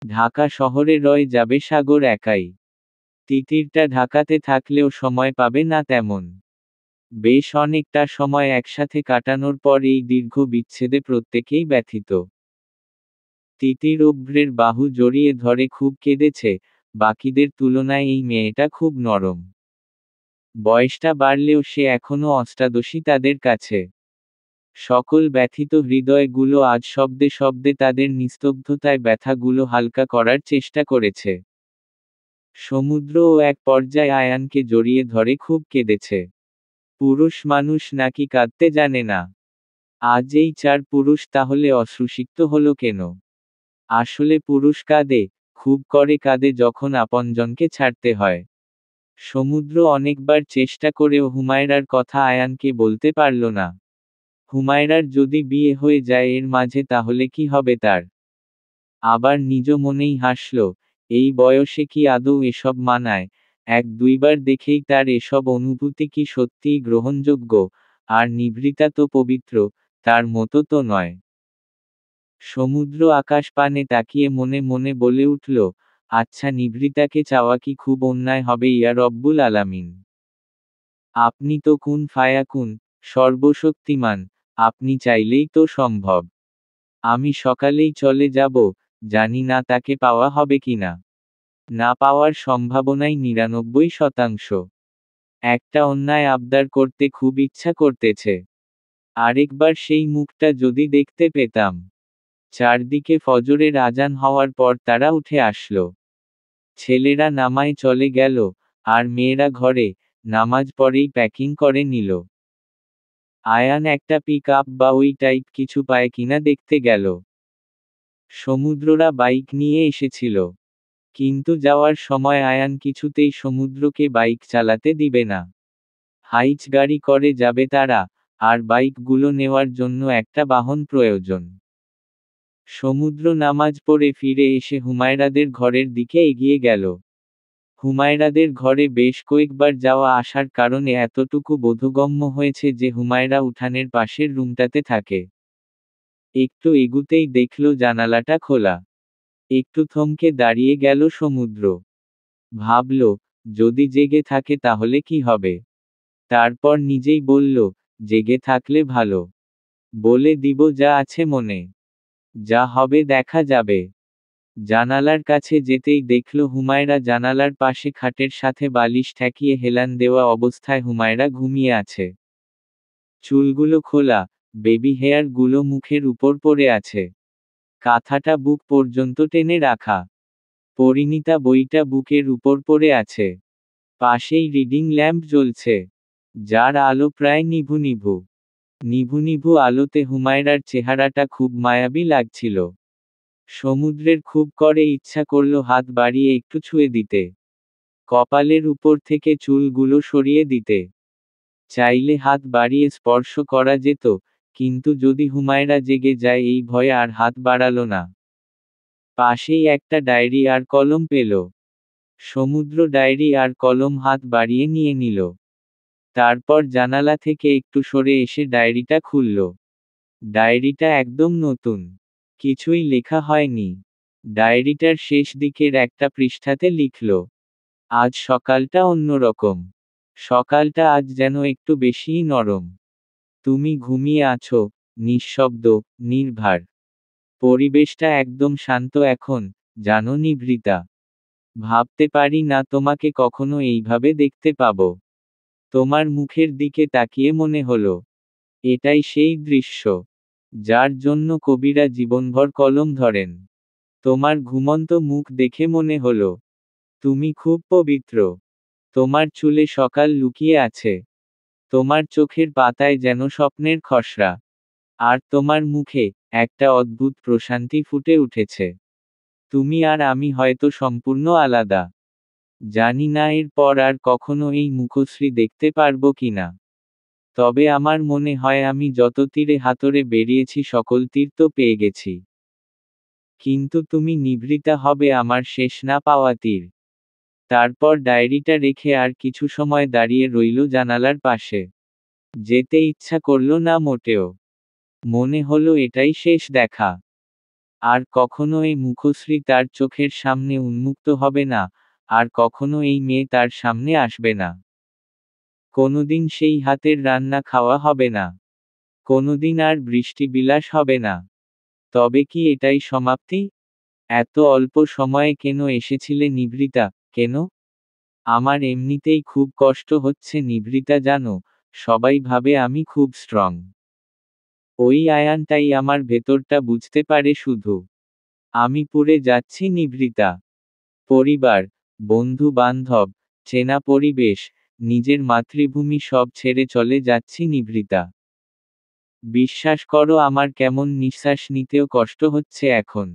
Speaker 1: ঢাকা শহরে রয়ে যাবে সাগর একাই। তিতিরটা ঢাকাতে থাকলেও সময় পাবে না তেমন। বেশ অনেকটা সময় একসাথে কাটানোর পর এই দীর্ঘ বিচ্ছেদে প্রত্যেকেই ব্যথিত। তিতির অভ্রের বাহু জড়িয়ে ধরে খুব কেঁদেছে, বাকিদের তুলনায় এই মেয়েটা খুব নরম। বয়সটা বাড়লেও সে এখনো অষ্টাদশী তাদের কাছে। সকল ব্যথিত হৃদয়গুলো আজ শব্দে শব্দে তাদের নিস্তব্ধতায় ব্যথাগুলো হালকা করার চেষ্টা করেছে। সমুদ্রও এক পর্যায়ে আয়ানকে জড়িয়ে ধরে খুব কেঁদেছে। পুরুষ মানুষ নাকি কাঁদতে জানে না। আজ এই চার পুরুষ তাহলে অশ্রুসিক্ত হলো কেন? আসলে পুরুষ কাঁদে, খুব করে কাঁদে যখন আপনজনকে ছাড়তে হয়। সমুদ্র অনেকবার চেষ্টা করেও হুমায়রার কথা আয়ানকে বলতে পারল না। হুমায়রার যদি বিয়ে হয়ে যায় এর মাঝে তাহলে কি হবে তার? আবার নিজ মনেই হাসল, এই বয়সে কি আদৌ এসব মানায়? এক দুইবার দেখেই তার এসব অনুভূতি কি সত্যিই গ্রহণযোগ্য? আর নিভৃতা তো পবিত্র, তার মতো তো নয়। সমুদ্র আকাশ পানে তাকিয়ে মনে মনে বলে উঠল, আচ্ছা নিভৃতাকে চাওয়া কি খুব অন্যায় হবে ইয়া রব্বুল আলামিন? আপনি তো কুন ফায়াকুন, সর্বশক্তিমান, আপনি চাইলেই তো সম্ভব। আমি সকালেই চলে যাব, জানি না তাকে পাওয়া হবে কিনা। না পাওয়ার সম্ভাবনাই ৯৯%। একটা অন্যায় আবদার করতে খুব ইচ্ছা করতেছে। আরেকবার সেই মুখটা যদি দেখতে পেতাম। চারদিকে ফজরের আজান হওয়ার পর তারা উঠে আসলো। ছেলেরা নামায় চলে গেল, আর মেয়েরা ঘরে, নামাজ পড়েই প্যাকিং করে নিল। আয়ান একটা পিক আপ বা ওই টাইপ কিছু পায় কিনা দেখতে গেল। সমুদ্ররা বাইক নিয়ে এসেছিল। কিন্তু যাওয়ার সময় আয়ান কিছুতেই সমুদ্রকে বাইক চালাতে দিবে না। হাইচ গাড়ি করে যাবে তারা, আর বাইকগুলো নেওয়ার জন্য একটা বাহন প্রয়োজন। সমুদ্র নামাজ পড়ে ফিরে এসে হুমায়রাদের ঘরের দিকে এগিয়ে গেল। হুমায়রাদের ঘরে বেশ কয়েকবার যাওয়া আসার কারণে এতটুকু বোধগম্য হয়েছে যে হুমায়রা উঠানের পাশের রুমটাতে থাকে। একটু এগুতেই দেখল জানালাটা খোলা। একটু থমকে দাঁড়িয়ে গেল সমুদ্র। ভাবল, যদি জেগে থাকে তাহলে কি হবে? তারপর নিজেই বলল, জেগে থাকলে ভালো। বলে দিব যা আছে মনে। যা হবে দেখা যাবে। জানালার কাছে যেতেই দেখল হুমায়রা জানালার পাশে খাটের সাথে বালিশ ঠেকিয়ে হেলান দেওয়া অবস্থায় হুমায়রা ঘুমিয়ে আছে। চুলগুলো খোলা, বেবি হেয়ার গুলো মুখের উপর পড়ে আছে। কাঁথাটা বুক পর্যন্ত টেনে রাখা। পরিণীতা বইটা বুকের উপর পড়ে আছে। পাশেই রিডিং ল্যাম্প জ্বলছে, যার আলো প্রায় নিভু নিভু। নিভু নিভু আলোতে হুমায়রার চেহারাটা খুব মায়াবী লাগছিল। সমুদ্রের খুব করে ইচ্ছা করল হাত বাড়িয়ে একটু ছুঁয়ে দিতে। কপালের উপর থেকে চুলগুলো সরিয়ে দিতে। চাইলে হাত বাড়িয়ে স্পর্শ করা যেত, কিন্তু যদি হুমায়রা জেগে যায় এই ভয়ে আর হাত বাড়ালো না। পাশেই একটা ডায়েরি আর কলম পেল। সমুদ্র ডায়েরি আর কলম হাত বাড়িয়ে নিয়ে নিল। তারপর জানালা থেকে একটু সরে এসে ডায়েরিটা খুলল। ডায়েরিটা একদম নতুন। কিছুই লেখা হয়নি। ডায়েরিটার শেষ দিকের একটা পৃষ্ঠাতে লিখল, আজ সকালটা অন্যরকম। সকালটা আজ যেন একটু বেশিই নরম। তুমি ঘুমিয়ে আছো, নিঃশব্দ, নির্ভার। পরিবেশটা একদম শান্ত এখন, জানো নিভৃতা। ভাবতে পারি না তোমাকে কখনো এইভাবে দেখতে পাবো। তোমার মুখের দিকে তাকিয়ে মনে হলো, এটাই সেই দৃশ্য, যার জন্য কবিরা জীবনভর কলম ধরেন। তোমার ঘুমন্ত মুখ দেখে মনে হলো, তুমি খুব পবিত্র। তোমার চুলে সকাল লুকিয়ে আছে। তোমার চোখের পাতায় যেন স্বপ্নের খসড়া। আর তোমার মুখে, একটা অদ্ভুত প্রশান্তি ফুটে উঠেছে। তুমি আর আমি হয়তো সম্পূর্ণ আলাদা। জানি না এর পর আর কখনো এই মুখশ্রী দেখতে পারবো কিনা। তবে আমার মনে হয় আমি যত তীরে হাতরে বেরিয়েছি সকল তীর তো পেয়ে গেছি। কিন্তু তুমি নিভৃতা হবে আমার শেষ না পাওয়া তীর। তারপর ডায়েরিটা রেখে আর কিছু সময় দাঁড়িয়ে রইল জানালার পাশে। যেতে ইচ্ছা করল না মোটেও। মনে হলো এটাই শেষ দেখা। আর কখনো এই মুখশ্রী তার চোখের সামনে উন্মুক্ত হবে না, আর কখনো এই মেয়ে তার সামনে আসবে না। কোনোদিন সেই হাতের রান্না খাওয়া হবে না। কোনোদিন আর বৃষ্টি বিলাস হবে না। তবে কি এটাই সমাপ্তি? এত অল্প সময়ে কেন এসেছিলে নিভৃতা, কেন? আমার এমনিতেই খুব কষ্ট হচ্ছে নিভৃতা জানো, সবাই ভাবে আমি খুব স্ট্রং। ওই আয়ানটাই আমার ভেতরটা বুঝতে পারে শুধু। আমি পুড়ে যাচ্ছি নিভৃতা। পরিবার, বন্ধু বান্ধব, চেনা পরিবেশ, নিজের মাতৃভূমি সব ছেড়ে চলে যাচ্ছি নিভৃতা। বিশ্বাস করো আমার কেমন নিঃশ্বাস নিতেও কষ্ট হচ্ছে এখন।